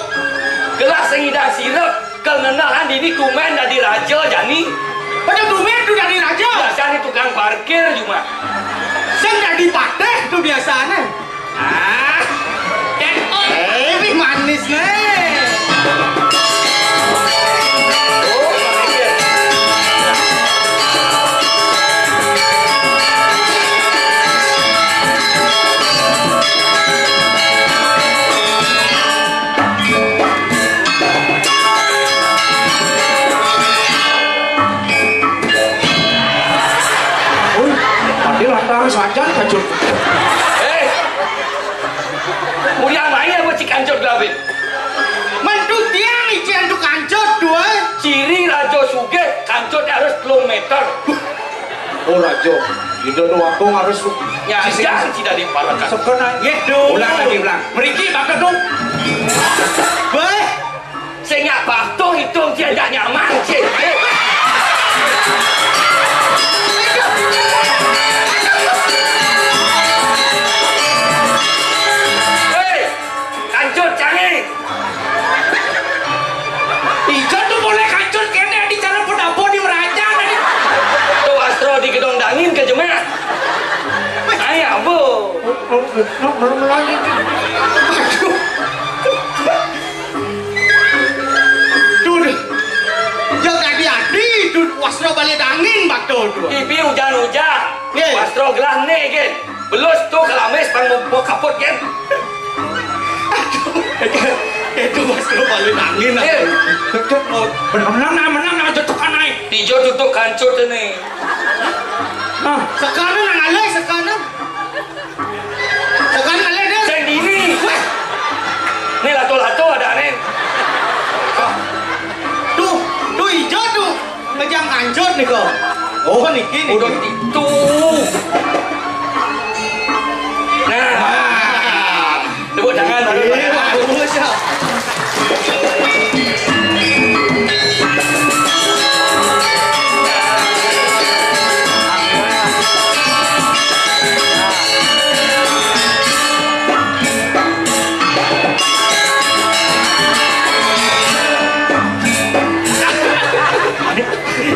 Speaker 5: Gelas sengida sirep, kel parkir cuma.
Speaker 3: Sing jadi pateh tuh biasanya. Ini manis nih.
Speaker 5: Oh, parkir.
Speaker 3: Tadi lantaran saja kacau.
Speaker 5: Mulia main apa cik kancot David?
Speaker 3: Mantu tiang ijen tuh kancot dua.
Speaker 5: Ciri Rajo Suge kancot harus kilometer.
Speaker 3: Oh Rajo, itu tuh waktu harus.
Speaker 5: Nyajang tidak diparakan.
Speaker 3: Sekarang gitu. Ulang lagi ulang. Meriki bakal dong. Weh.
Speaker 5: Saya nggak patuh hitung dia tidak nyaman cik. Kancut canggih.
Speaker 3: Ijen tuh boleh kancot kene di jalan pendapo di Meraja nih.
Speaker 5: Tuh Astro di gedong dangin ke jemaah. Ayah bu.
Speaker 3: Wasro balik angin bakto tuh.
Speaker 5: Ibi hujan-hujan.
Speaker 3: Ye.
Speaker 5: Astro gelah nih gen. Belus tuh kelamis pang mau kaput gen.
Speaker 3: Itu Wasro balik angin. Benar-benar aja tuh kan naik.
Speaker 5: Tijo tutup kancut ini.
Speaker 3: Sekarang alay sekarang. Sekarang alay deh.
Speaker 5: Sendiri. Ini lato-lato ada nih.
Speaker 3: Tuh hijau tuh. Ngejam kancot nih kok. Oh niki.
Speaker 5: Udah itu. Nah. Tepuk tangan.
Speaker 3: Bagus ya.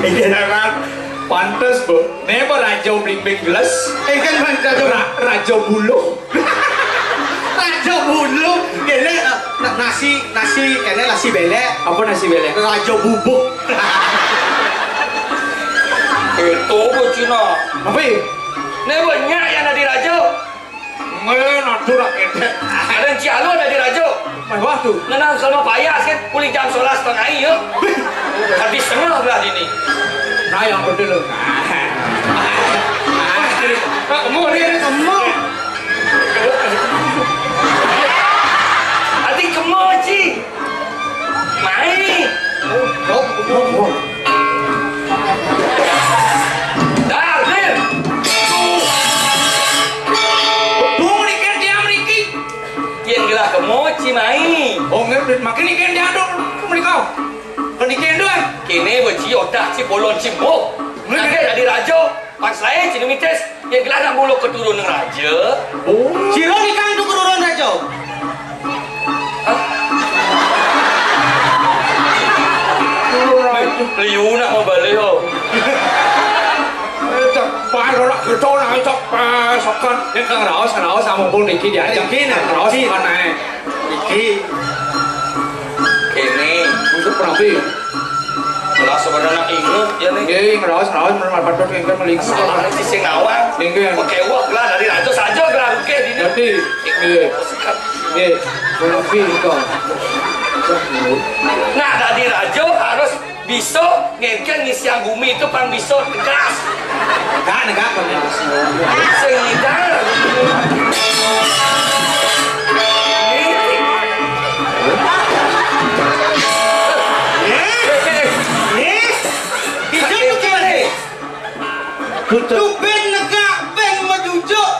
Speaker 3: Ini kan pantes bu. Nih apa Rajo blimbing gelas? Kan Rajo bulu. Rajo bulu. Ini nasi kene nasi belek. Apa nasi belek? Rajo bubuk.
Speaker 5: Itu bu Cina.
Speaker 3: Apa ini?
Speaker 5: Ini banyak yang ada di Rajo.
Speaker 3: Nadu rakyatnya.
Speaker 5: Ada yang Cialo ada di Rajo.
Speaker 3: Wah tuh.
Speaker 5: Nenang sama payah kan kulit jam 11:30 yuk. Habis setengah belah ini.
Speaker 3: Nah yang betul. Kamu.
Speaker 5: Hati kemoci. Main. Dar, Lim.
Speaker 3: Bung ni kan dia meriki.
Speaker 5: Yang gelah kemoci main.
Speaker 3: Oh nggak, makin ni kan dia aduk mereka. Kan ni kan dia.
Speaker 5: Kini beci otak si bolon cimbo. Nanti dari Rajo. Pas saya cini mites. Yang gelah nak bulu keturun Raja.
Speaker 3: Oh. Siro ni kan tu keruruan Rajo.
Speaker 5: Liu nak mau balik oh.
Speaker 3: Cepat orang kita nak cepat sokan. Ni kan raus sama pun niki dia. Niki nak raus kan naik. Niki.
Speaker 5: Kini.
Speaker 3: Untuk perapi.
Speaker 5: Kalau sebenarnya ingat ya nih.
Speaker 3: Niki raus mermat patut kan melingkar.
Speaker 5: Soalnya si sing awang.
Speaker 3: Niki.
Speaker 5: Pakai wak lah dari Rajo saja gelah buke di
Speaker 3: Jadi ni perapi kau.
Speaker 5: Nah dari Rajo harus bisa ngengkel ngisiang bumi itu pang bisa tegas.
Speaker 3: Negak kau ni.
Speaker 5: Sehingga
Speaker 3: Tu ben negak ben majujuk.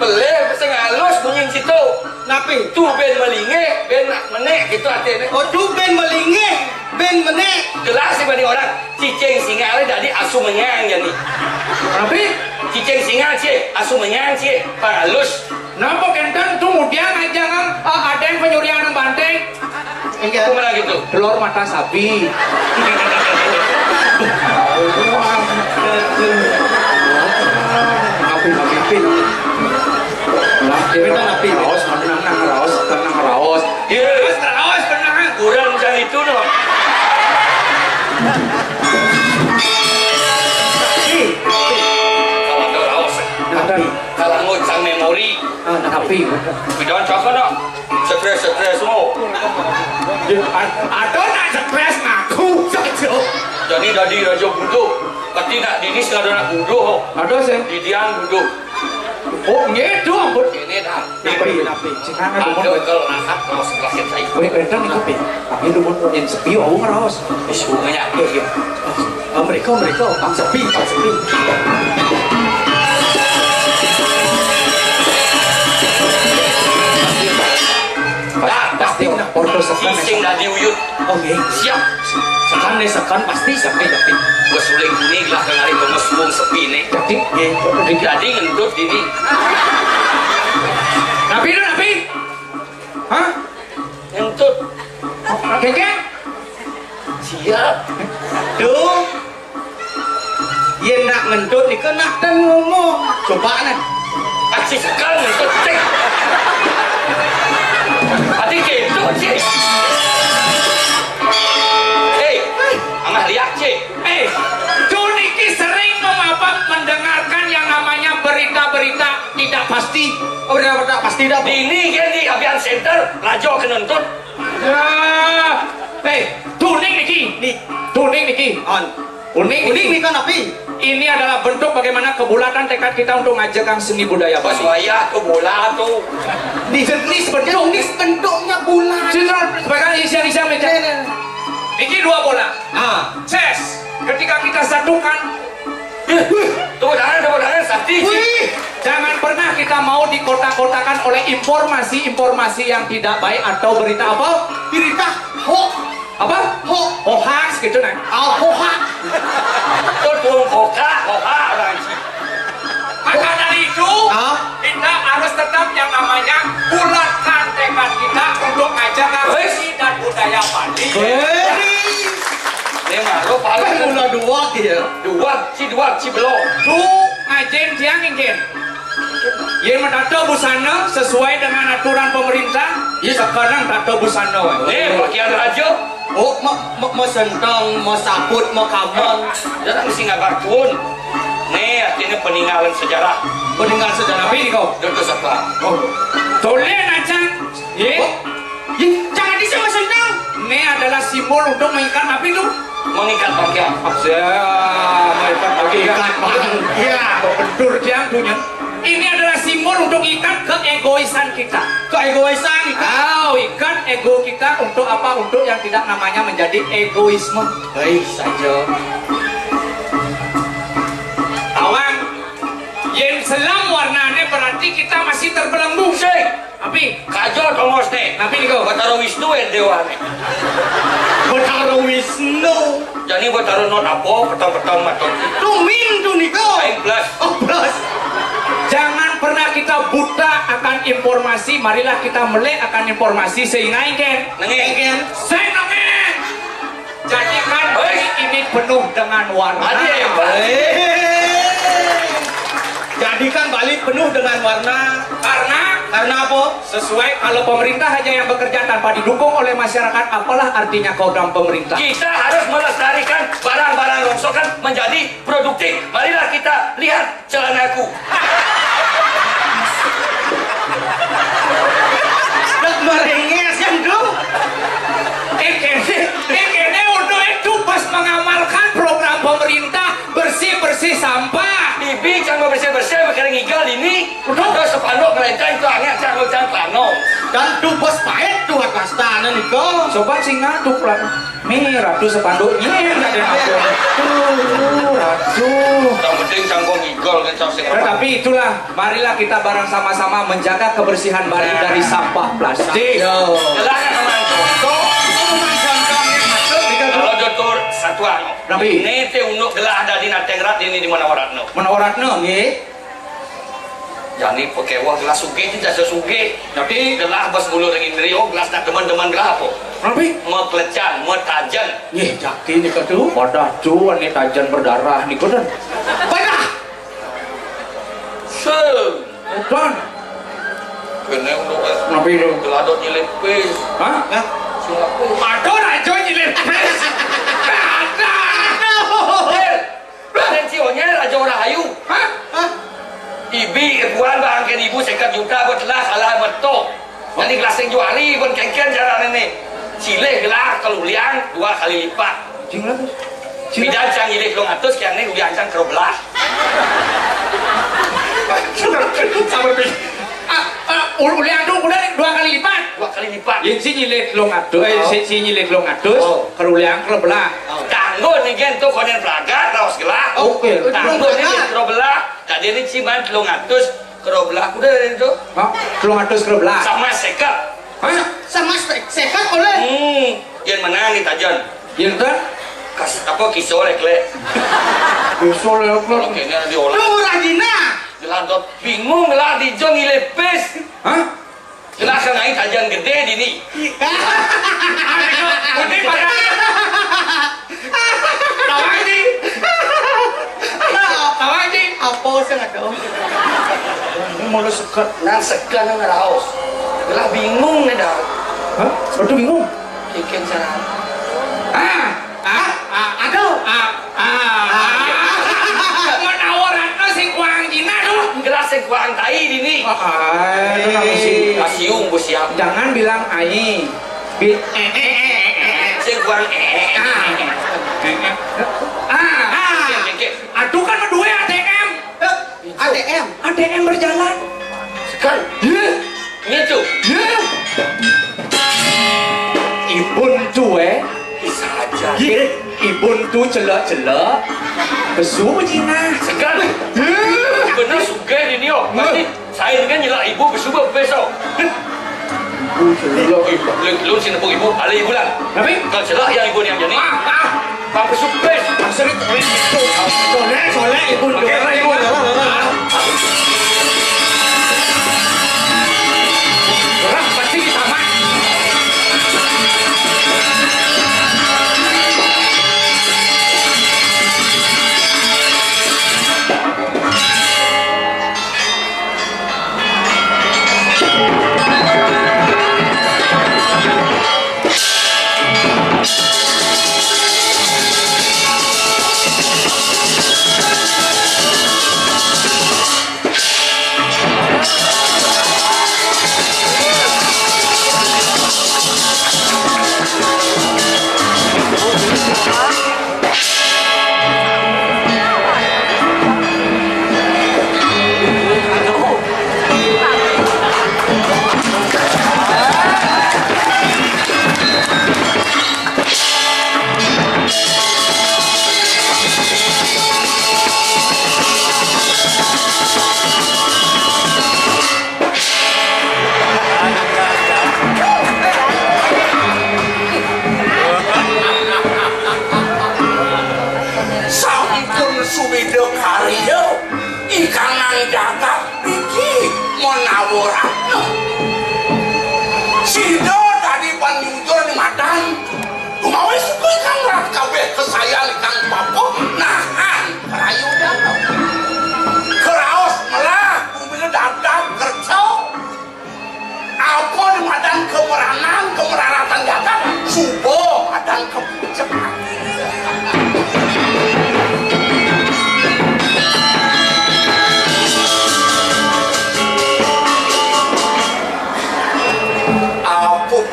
Speaker 5: pelih bisa ngalus bunyi situ.
Speaker 3: Napi?
Speaker 5: Tu ben melinge, ben nak menek gitu artinya.
Speaker 3: Oh tu ben melingih, ben menek.
Speaker 5: Jelas sih bagi orang cicing singa ada dari asu menyang jadi.
Speaker 3: Napi?
Speaker 5: Cicing singa cie, asu menyang cie, halus.
Speaker 3: Napa kenten tu kemudian aja kan ada yang penyurian yang banteng.
Speaker 5: Itu mana gitu?
Speaker 3: Telur mata sapi. napi. Lah, kita napi raos, tenang raos.
Speaker 5: Yes, raos pernah kurang macam itu no. Kalau ada raos, kalau ngocang memori,
Speaker 3: Napi.
Speaker 5: bidang cakap nak. Stres semua.
Speaker 3: Ada nak stres ngaku saja.
Speaker 5: Jadi tadi raja buduh. Pati nak dinis nak ada nak buduh.
Speaker 3: Ada sih.
Speaker 5: Didian buduh.
Speaker 3: Oh, ngedo ampun.
Speaker 5: Ini dah.
Speaker 3: Napi. Sekarang
Speaker 5: Ada kalau nakat kalau sebelah saya.
Speaker 3: Weh, entah nih napi. Tapi lu mau yang sepi, aku ngerawas.
Speaker 5: Sungainya.
Speaker 3: Mereka, ang sepi. Pasti nak porto sekan.
Speaker 5: Sing dah diuyut.
Speaker 3: Oke.
Speaker 5: Siap.
Speaker 3: Sekan pasti sepi.
Speaker 5: Gua suling kuning lah kali pemusbung sepi ni. Jadi ngentut ini.
Speaker 3: Napi. Hah?
Speaker 5: Ngentut.
Speaker 3: Kengkeng?
Speaker 5: Siap.
Speaker 3: Duh. Yen nak ngentut ni kena dan ngomong. Coba nih.
Speaker 5: Aci sekal ngentut cek. Hati kentut cek. Amah lihat cek.
Speaker 1: Niki sering mendengarkan yang namanya berita-berita tidak pasti.
Speaker 3: Oh, berita pasti dah.
Speaker 5: Ini kan di Avian Center, raja kenentut.
Speaker 1: Tuning Niki. Unik
Speaker 3: Ini kan api.
Speaker 1: Ini adalah bentuk bagaimana kebulatan tekad kita untuk ngajakkan seni budaya Bali.
Speaker 5: Paswaya tu bola tu.
Speaker 3: Ini bentuknya bulan.
Speaker 1: Sebagai isian meja. Niki 2 bola. Ses. Ketika kita satukan,
Speaker 5: Tepuk tangan, sakti.
Speaker 1: jangan pernah kita mau dikotak-kotakan oleh informasi-informasi yang tidak baik atau berita apa?
Speaker 3: Berita hoax.
Speaker 1: Apa? Hoax gitu nah.
Speaker 3: Hoax.
Speaker 5: Tuh hoka orang cik.
Speaker 1: Maka dari itu, kita harus tetap yang namanya bulatkan tekad kita untuk ngajakkan seni dan budaya Bali.
Speaker 5: Ini malu paling
Speaker 3: Mula dua dia.
Speaker 5: dua ci belum.
Speaker 1: Ngajen siang ingin. Yang menata busana sesuai dengan aturan pemerintah. Sekarang tata busana.
Speaker 5: Nih pakaian raja.
Speaker 3: Oh, mau sentang, mau sabut, mau kabel.
Speaker 5: Jangan mesti ngabar pun. Nih artinya peninggalan sejarah.
Speaker 3: Peninggalan sejarah
Speaker 1: Tapi kau,
Speaker 5: Duduk sebelah.
Speaker 1: tulen aja.
Speaker 3: Jangan disama sentang.
Speaker 1: Ini adalah simbol untuk mengikat apa itu?
Speaker 5: Mengikat pakaian.
Speaker 1: Ikat ya, betul yang punya. Ini adalah simbol untuk ikat keegoisan kita.
Speaker 3: Keegoisan
Speaker 1: Ikat ego kita untuk apa? Untuk yang tidak namanya menjadi egoisme.
Speaker 3: baik saja.
Speaker 1: Awang, yang selam warnanya berarti kita masih terbelenggu.
Speaker 5: Sing.
Speaker 1: Tapi,
Speaker 5: Kajo tongos nih.
Speaker 1: tapi nih kau.
Speaker 5: Bataro Wisnu yang dewa nih.
Speaker 3: Betara Wisnu.
Speaker 5: Jadi bataro not apa? Petang-petang maton.
Speaker 3: Tumin tuh nih kau.
Speaker 5: Aing plus.
Speaker 3: Oh, plus.
Speaker 1: Jangan pernah kita buta akan informasi. Marilah kita melek akan informasi sehingga ingin.
Speaker 5: Nengeng.
Speaker 1: Saya nengeng. Jadikan hari ini penuh dengan warna.
Speaker 5: Adi hebat.
Speaker 3: Jadikan Bali penuh dengan warna. Karena apa?
Speaker 1: Sesuai kalau pemerintah hanya yang bekerja tanpa didukung oleh masyarakat, apalah artinya program pemerintah?
Speaker 5: Kita harus melestarikan barang-barang rongsokan menjadi produktif. Marilah kita lihat celanaku.
Speaker 3: Nak merenges yang tuh.
Speaker 1: Ini untuk itu pas mengamalkan program pemerintah bersih-bersih sampah.
Speaker 5: Bibi jangan bersih-bersih makanya ngigal ini. Udah sepanduk ngelenteng itu angin jangan plano.
Speaker 3: Dan tuh bos pahit tuh atas tanah nih kau.
Speaker 1: Sobat singa tuh lah. Nih ratu sepanduknya nggak ada ratu. Ratu.
Speaker 5: Yang penting jangan ngigal kan
Speaker 1: Tapi itulah, marilah kita bareng sama-sama menjaga kebersihan Bali dari sampah plastik.
Speaker 5: Jelasnya teman kalau dokter satuan.
Speaker 1: Tapi
Speaker 5: ini teh untuk gelah ada di Natengrat ini di mana waratno.
Speaker 1: Menawaratno nggih.
Speaker 5: Jadi pakai wah gelas suge tidak sesuge. Tapi gelah bos bulu ringin rio gelas nak teman-teman gelah apa?
Speaker 1: Tapi
Speaker 5: Mau pelecan, mau tajan.
Speaker 1: nggih jaki nih tuh. Wadah cuan nih tajan berdarah nih kan.
Speaker 3: Padah.
Speaker 5: Se.
Speaker 3: Don.
Speaker 5: Kene untuk
Speaker 3: Kenapa itu?
Speaker 5: geladot nyelipis.
Speaker 3: Hah?
Speaker 1: Aduh, rajo nyilip. Ada.
Speaker 5: Pensiunnya Raja Rahayu.
Speaker 1: Hah?
Speaker 5: Ibi ibuan bangken ibu 50 juta buat lah salah betul. Jadi gelas yang juari pun kengken cara ini. Cileh gelas kalau liang 2 kali lipat.
Speaker 3: Cing lah.
Speaker 5: Bidan cang nyilih long atus kian ini udah ancang kerobelah.
Speaker 1: Sampai pi. Uli adu udah 2 kali lipat.
Speaker 5: 2 kali lipat.
Speaker 3: Yang si nyilek long adus, si nyilek long adus, keruliang kerebelah.
Speaker 5: Tanggo nih kan tuh konen pelagat rawas gelah.
Speaker 3: Oke.
Speaker 5: Tanggo nih kerobelah. Tadi ini ciman long atus kerobelah udah dari itu.
Speaker 3: Hah? Long adus kerebelah.
Speaker 5: Sama sekap.
Speaker 1: Sama sekat oleh.
Speaker 5: Yang mana nih tajan?
Speaker 3: Yang tu?
Speaker 5: Kas apa kisolek le?
Speaker 3: Besok lewat.
Speaker 5: Kalau kayaknya diolah.
Speaker 1: Lu rajina.
Speaker 5: Geladot bingung lah di John ilepes.
Speaker 3: Hah?
Speaker 5: Gelas kan aing tajan gede di ni.
Speaker 1: Ini pada. Tawang di. Tawang di. Apa sih nggak tahu?
Speaker 3: Ini mau sekat.
Speaker 5: Nang segan nang raos. Gelah bingung nih dah.
Speaker 3: Hah? Aduh bingung.
Speaker 5: Ikan cara.
Speaker 1: Aduh. Mau nawaran sing kuang jina tuh.
Speaker 5: Gelas yang kuang tai di ni.
Speaker 3: Itu nama sih.
Speaker 5: Kasiung bos siap.
Speaker 3: Jangan bilang ai.
Speaker 5: Sing kuang
Speaker 1: Aduh kan berdua ATM. ATM.
Speaker 3: ATM berjalan.
Speaker 5: segan. Ngecu.
Speaker 3: Ibun tuh
Speaker 5: Bisa aja.
Speaker 3: Ibun tuh celak-celak. Kesu Cina.
Speaker 5: Segan. Bener suge di ni oh. Nanti saya kan nyelak ibu besubah besok. Lu sini pun ibu, ada ibu lah.
Speaker 3: Tapi
Speaker 5: Kalau celak yang ibu yang jadi. Bang besubes.
Speaker 3: maksudnya soleh ibun tuh.
Speaker 1: Orang pasti sama.
Speaker 3: Sampun sumida karya ikanan jagat iki monawuratna. Sida tadi panjujur ni madan. Kumawi suku ikang rat kabeh kesayang ikang papo nahan prayudan. Keraos melah kumila dadak kerja. Apa di madan kemeranan kemeraratan jagat subo madan kepucepan.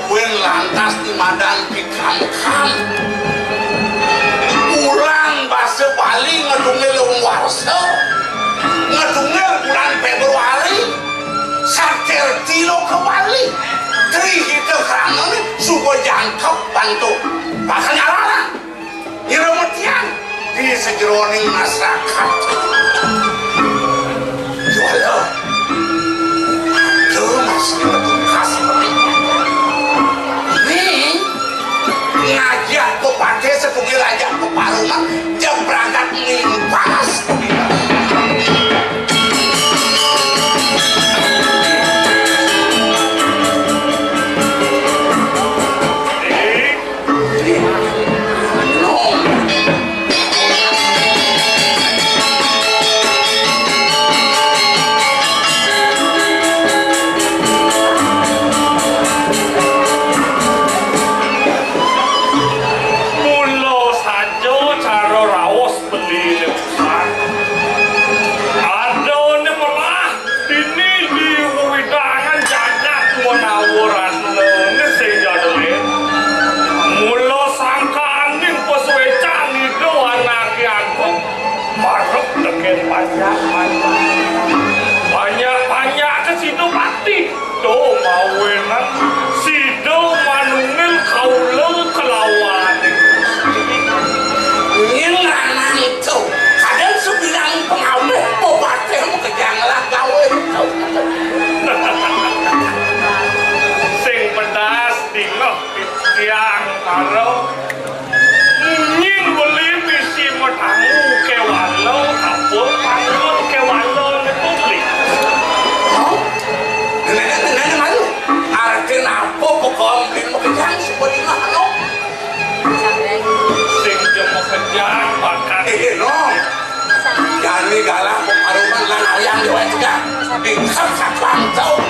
Speaker 3: Buen lantas di madan pikangkang ulang bahasa Bali ngedungel leung warsa ngedungel bulan Februari saker tilo ke Bali tri kita kerana ni suko jangkep bantu bahkan nyalaran nyeremetian di sejeroning masyarakat juala itu masih bertugas ngajak ke pake setunggi ajak ke parungan jam berangkat ngimpas
Speaker 5: banyak ke situ pati do mawenan sido manungil kaulo kelawan
Speaker 3: Ngilangan itu kadang sebilang pengawet obatnya mau kejanglah gawe
Speaker 5: sing pedas dingok tiang karo nying beli misi matamu kewalo kapur pangun kewalo publik
Speaker 3: nenek malu artinya apa pokoknya beli mau kejang seperti mana
Speaker 5: sing jemo kejang bakat
Speaker 3: no jadi galah pertarungan lan ayam di wajah bingkam saklang jauh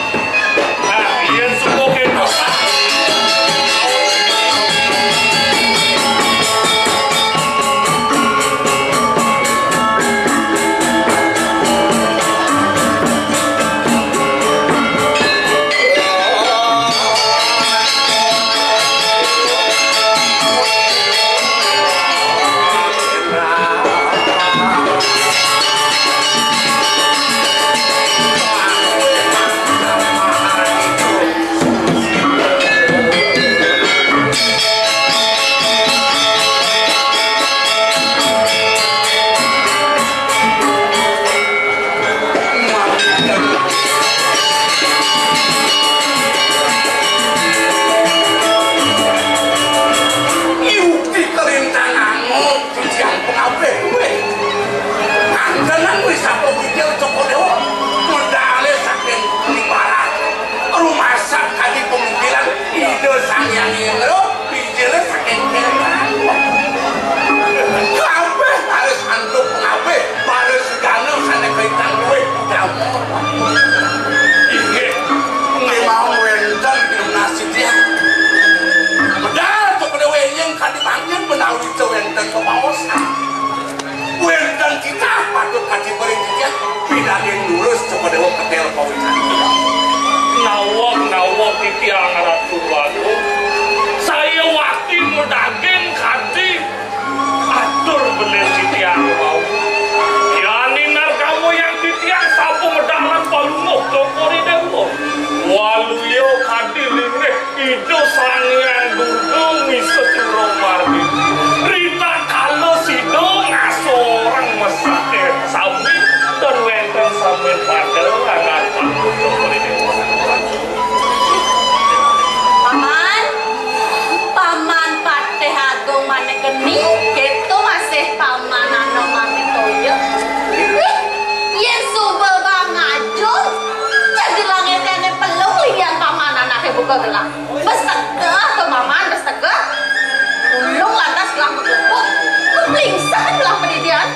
Speaker 5: nah iya semua kita nawak di tiang ratu waduh saya waktu daging kati atur bener di tiang mau yaninar kamu yang di tiang sapu medalan palungok dokori dewo walu yo kati lingre itu sangian dudung miseturo mardi rita kalau sido ngasorang mesake sami dan wenten sambil padel anak palung dokori dewo
Speaker 4: Paman pateh agung mana geni gitu masih paman ano mami toyo yang subel bang ajun jadi langit yang peluh lian paman anaknya buka gelang bestegah ke maman bestegah ulung lantas gelang berlupuk pelingsan belang pendidikan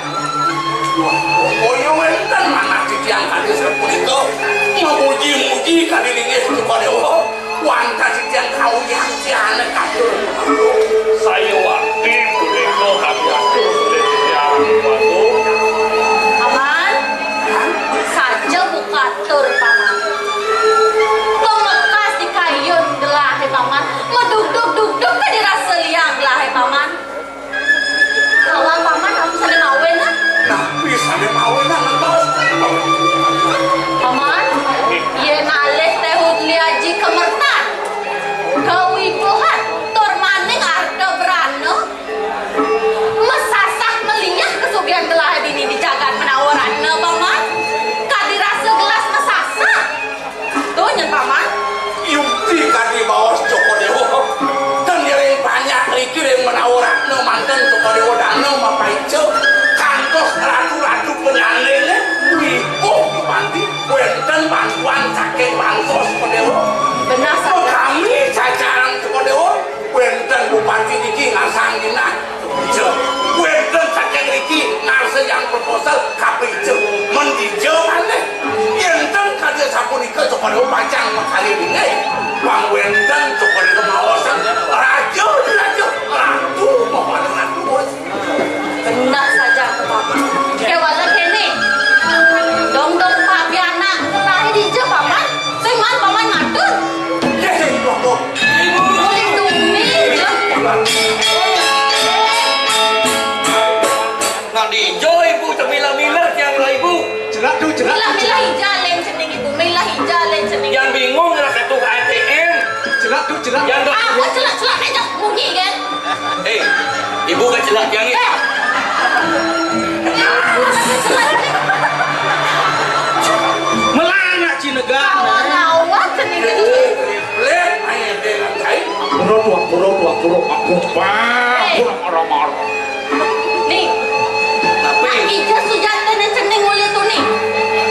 Speaker 3: kan mana titiang kali sepuluh itu memuji-muji kali ini kepada Allah wanta titiang kau yang tiana katur
Speaker 5: saya waktu beriko kami atur oleh tiang waduh
Speaker 4: paman saja buka tur paman pemekas di kayun gelahe paman meduk-duk-duk ke dirasa liang gelahe paman kawan paman kamu sadar mawen kan?
Speaker 3: nah bisa dimawin nang
Speaker 4: Paman, ye nalih tehud liaji kemertan. Kawibuhan tur maning arda berana. Mesasak meliyah kesugihan gelah dini di jagat menawaranna paman. Kadirasa gelas mesasak. Tuh nyen paman.
Speaker 3: yukti kali bawas Joko Dewo dan yang banyak riki yang menawaranna mantan Joko Dewo dana mapaice kantos ratu-ratu penyalingnya ibu dibanti wenten bantuan saking bansos Joko Dewo
Speaker 4: Benar
Speaker 3: so
Speaker 4: saja.
Speaker 3: kami jajaran Joko Dewo wenten bupati niki ngasang dina ijo wenten saking riki ngarse yang proposal kapice mendijo aneh yenten kaje sapunika Joko Dewo pacang makali ini bang wenten Joko Dewo mawasan rajo ratu mohon ratu bos
Speaker 4: Benar saja ke paman. Kewala kene. Dong-dong pabiana gelahe di je paman. Sing man paman ngatur.
Speaker 3: ya ibu
Speaker 4: Boleh dumi je.
Speaker 5: nah di jo ibu termila-mila yang ibu
Speaker 3: tuh jelas.
Speaker 4: Milah hijalen cening ibu, milah hijalen cening.
Speaker 5: Yang bingung adalah kartu ATM.
Speaker 3: Jelas tuh jelas.
Speaker 5: Yang dok.
Speaker 4: Aku celak aja mungkin kan.
Speaker 5: Ibu kan celak yang ini.
Speaker 3: Melana Cinegana.
Speaker 4: Ngawat cening itu.
Speaker 1: Lek ayo dengan kai.
Speaker 3: Pura marah-marah.
Speaker 4: Nih,
Speaker 5: Tapi
Speaker 4: Ija Sujata dan cening mulia tuh nih.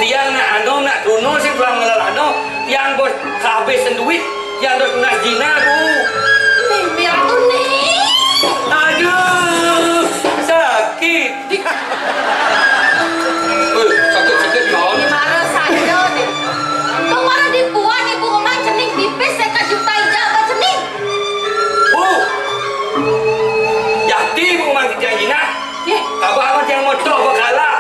Speaker 5: tiang nak dono sih pulang ngelalano. Tiang bos kehabisan duit. Yang dos nak jina bu.
Speaker 4: Nih, biar tuh nih.
Speaker 5: Aduh, sakit. Sakit non.
Speaker 4: Gimana saja nih? Kemarin dibuat ibu rumah cening tipis saya juta ija apa cening?
Speaker 5: Bu, jadi bu mati tiang jina.
Speaker 4: Ye,
Speaker 5: Abah amat yang motor bakala.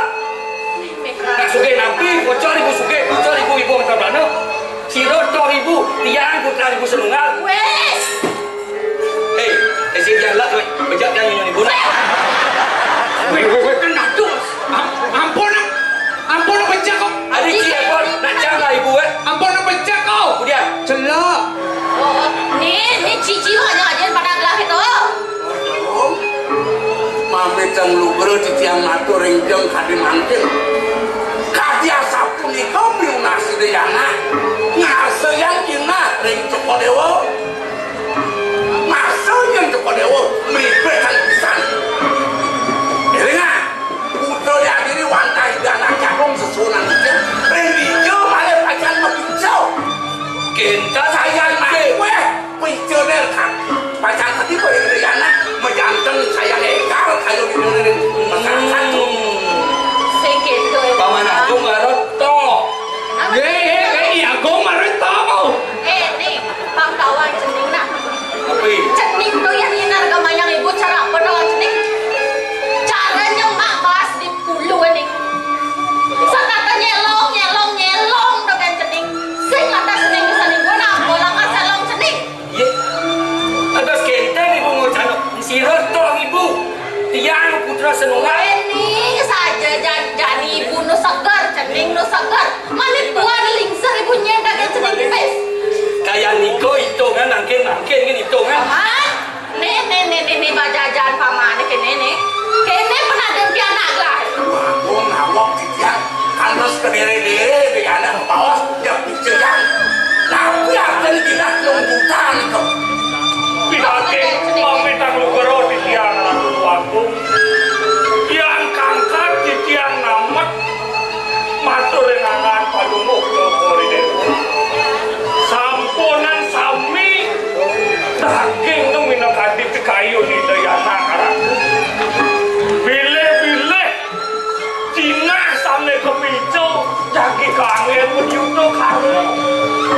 Speaker 5: Nak suge nabi, bocor ibu suge, bocor ibu antar belano. Sirot ibu, tiang putra ibu senungal.
Speaker 4: wes.
Speaker 5: Esi jangan lah, bejak yang nyonya ibu nak.
Speaker 3: Kena tuh. Ampun pecah kok.
Speaker 5: Adik siapa nak jangan ibu
Speaker 3: Ampun pecah kau.
Speaker 5: Kemudian,
Speaker 3: Celak.
Speaker 4: Oh, nih cici aja pada gelah itu.
Speaker 1: Mami teng lubero di tiang matu ringjeng kadi mangkin. Kadi asap pun kau biung nasi deyana. Ngase yang kina ring Joko Dewo. Ngase yang Joko Dewo meribetan pisan. Elinga, putra ya diri wantai dana cakong sesunan itu. Ring hijau malah pacan mabijau.
Speaker 5: kita
Speaker 1: Sayang gue, picu nerka. Pacan tadi gue yang deyana. Menjanteng sayang ekal kayu di dunia masyarakat.
Speaker 4: Sedikit tuh.
Speaker 5: paman aku ngaroto.
Speaker 3: Iya, gue marah tau.
Speaker 4: Nih, bang kawan cening nak.
Speaker 5: Tapi,
Speaker 4: Cening tuh yang hinar gamayang ibu cara apa dong cening? Caranya mak bahas di puluh nih. Sekata nyelong dong kan cening. Sing atas cening kesaning gue nak bolang asalong cening.
Speaker 5: ye, atas kenteng ibu ngocano. Sirot ibu, tiang putra senungal.
Speaker 4: Ini saja jadi ibu nu segar cening nu segar. Manik buat lingser ibu nyendak kan cening pes.
Speaker 5: Kayak Niko hitungan nangkin kan hitungan.
Speaker 4: Paman, nih bajajan paman nih. Kene pernah dengki anak lah.
Speaker 1: Aku ngawak di tiang. Kandos ke dere-dere deyana ke bawah. Dia picu yang. Tapi akan tidak nunggutan kau.
Speaker 5: Pinakin pamitang lugero di tiang ratu waktu. Tiang kangkat di tiang namat. Matur renangan palungok ke koridewo. Sampunan sami daging nu minakadi ti kayu ni dayana karatu. Bile-bile Cina samne kepicu jagi kangen menyuto kare.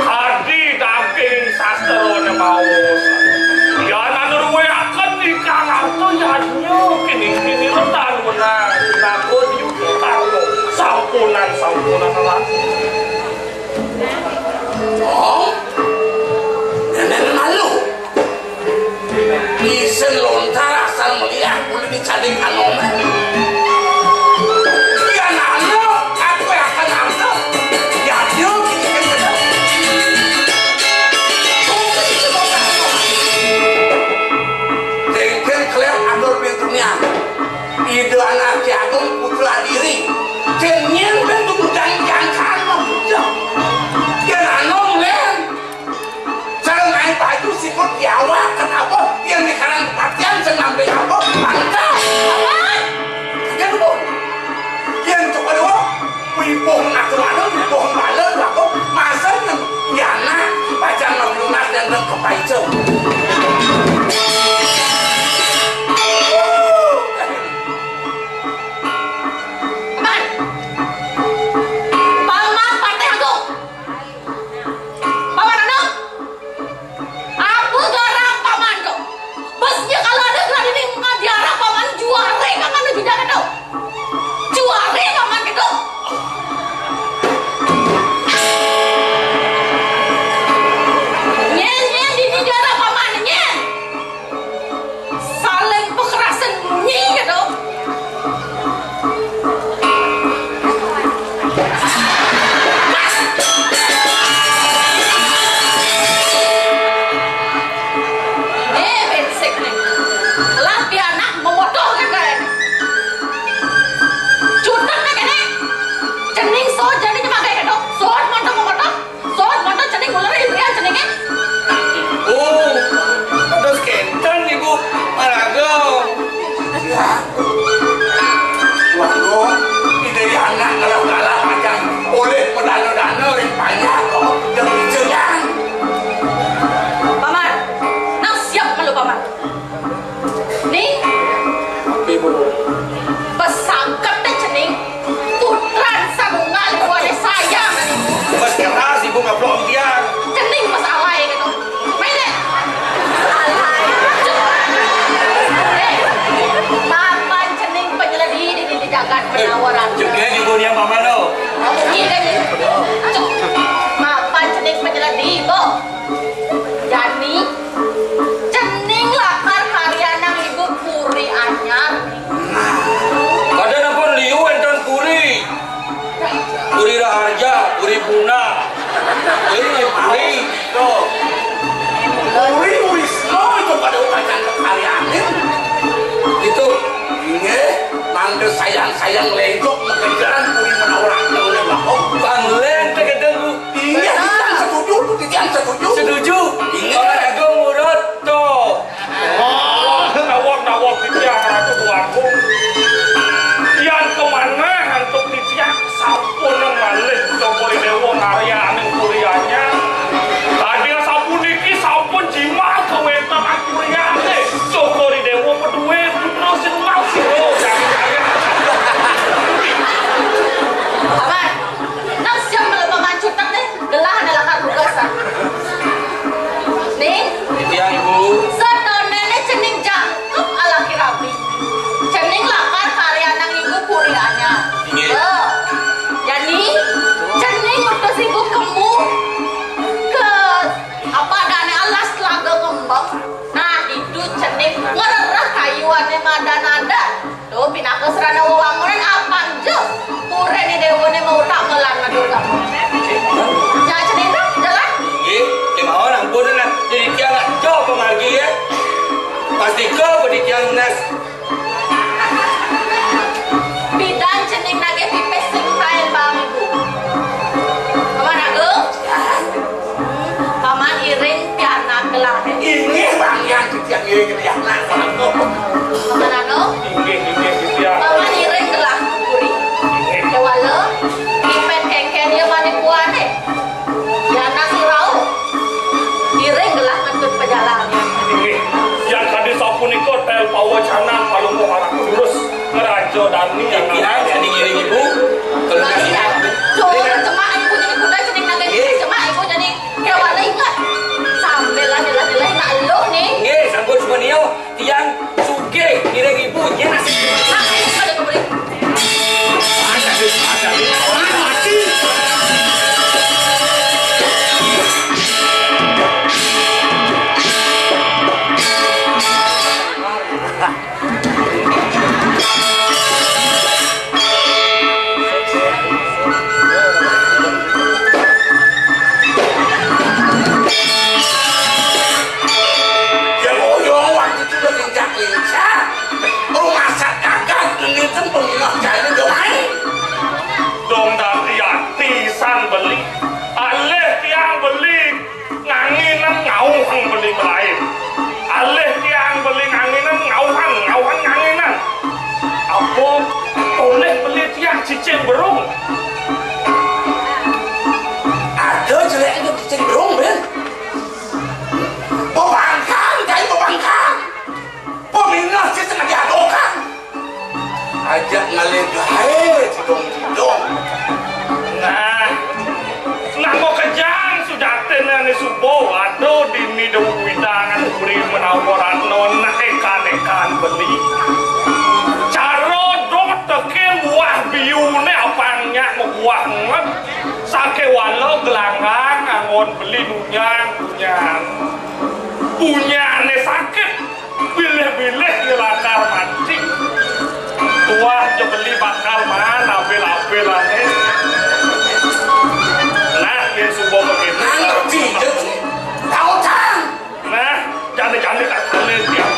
Speaker 5: Hadi daging sastro ne maus. Yana nurwe akan nikang arto yanyo kini retan menang. Nako diuto tarko sampunan alat.
Speaker 1: Oh, nenek malu. Isen lontar asal melihat boleh dicari kanonnya. Dia nano, aku yang akan nano. Ya dia gitu. Tengken klep ador pintunya. Ide anak jagung putra diri. Kenyen bentuk jangan mah bujang. Baju sikut Jawa kenapa yang di kanan kepatian senam dari apa bangka aman kan bu yang coba dulu wibung aku mana wibung malam aku masa yang yana baca lunas dan kepaicu
Speaker 4: Nyen di negara
Speaker 1: Juga di dunia mama no.
Speaker 4: Ini kan mapan cening penjelas di ibu. Jadi cening lakar karya nang ibu puri anyar.
Speaker 1: Kadang pun liu enten kuri. Kuri raharja, kuri puna. Ini kuri. Tuh.
Speaker 3: Uri semua itu pada upacara karyanin.
Speaker 1: Itu.
Speaker 3: Ini mangga sayang-sayang lenggok mengejaran uri menawarkan oleh bahok.
Speaker 1: Panglen tegeden bu.
Speaker 3: Iya, kita setuju, titian setuju.
Speaker 1: Setuju. Orang agung murut tuh.
Speaker 5: Nawak titiang ratu tuaku. Yang kemana hantuk titiang sampun malih cokori dewa karyaning kurianya. Tadi sampun iki sampun jimat kewetan kuriane. Cokori dewa pedue terus mau siro jangan.
Speaker 4: Aman. Nang siap melebah mancutan nih. Gelah adalah karugasan. Nih.
Speaker 1: Titiang ibu.
Speaker 4: Sedonene cening jangkep ala kirabi. Cening lakar karya nang ibu kurianya.
Speaker 1: Iya.
Speaker 4: Jadi cening utus ibu kemu ke apa dane alas telaga kembang. Nah itu cening ngererah kayuannya madanada. Tuh pindah ke serana wewangunan apa aja. Kure ni dewone mau tak melan maduga. Ya cening dah jalan.
Speaker 1: Iya. Lima orang pun nak jadi tiang nak jauh pemargi ya. Pasti kau beri tiang nas.
Speaker 4: Bidan cening nage pipes sing kain bang ibu. Paman aku? Paman iring piana gelah.
Speaker 3: Ini bang yang titian ini yang nak bahok.
Speaker 4: Paman aku?
Speaker 5: Inggih titiang.
Speaker 4: Paman iring gelah kuri. Ya wala, pipet kengken dia mani kuane. Ya nasi rau. Iring gelah kentut pejalannya.
Speaker 5: Inggih. Yang tadi sampun ikut tel pawacana palung harap lurus ngerajo dani yang
Speaker 1: Titiang jadi ngiring ibu. Kalau
Speaker 4: Bang
Speaker 1: kasih
Speaker 4: ya, coba cemak ibu jadi kuda cening nage cemak ibu jadi kayak wala ingat. Sambil lah nilai nak lo nih.
Speaker 1: Nggih, sambut sebenio tiang suge ngiring ibu nya nasi.
Speaker 4: Nah, ini ada kembali.
Speaker 3: Yang oyo waktu itu udah lincah. Rumah sakit ini kan pengingat jahilin doang.
Speaker 5: dong dari atisan beli alih tiang beli nganginan ngauhang beli melain alih tiang beli nganginan ngauhang nganginan apa boleh beli tiang cicing berung
Speaker 3: Ada jelek itu cenderung ben. Pembangkang, jadi pembangkang. Peminat sih tengah diadokan. Ajak ngalegahe cidong-cidong.
Speaker 5: nah mau kejang sudah tenane subo aduh dini dewu widangan beri menawaran nona ekan beli caro dong teke buah biune apanya mau buah nget sake walau gelanggang angon beli punyane sakit bilih-bilih ngelakar mancing tua aja beli bakal mana bela-belane nah yang subuh begitu
Speaker 3: Ngerti, tahu tang.
Speaker 5: nah jadi tak boleh tiap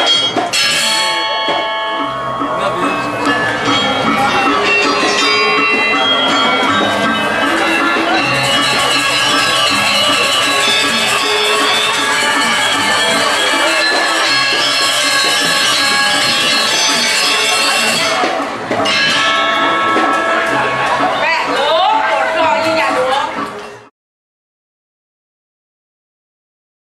Speaker 3: Tidak.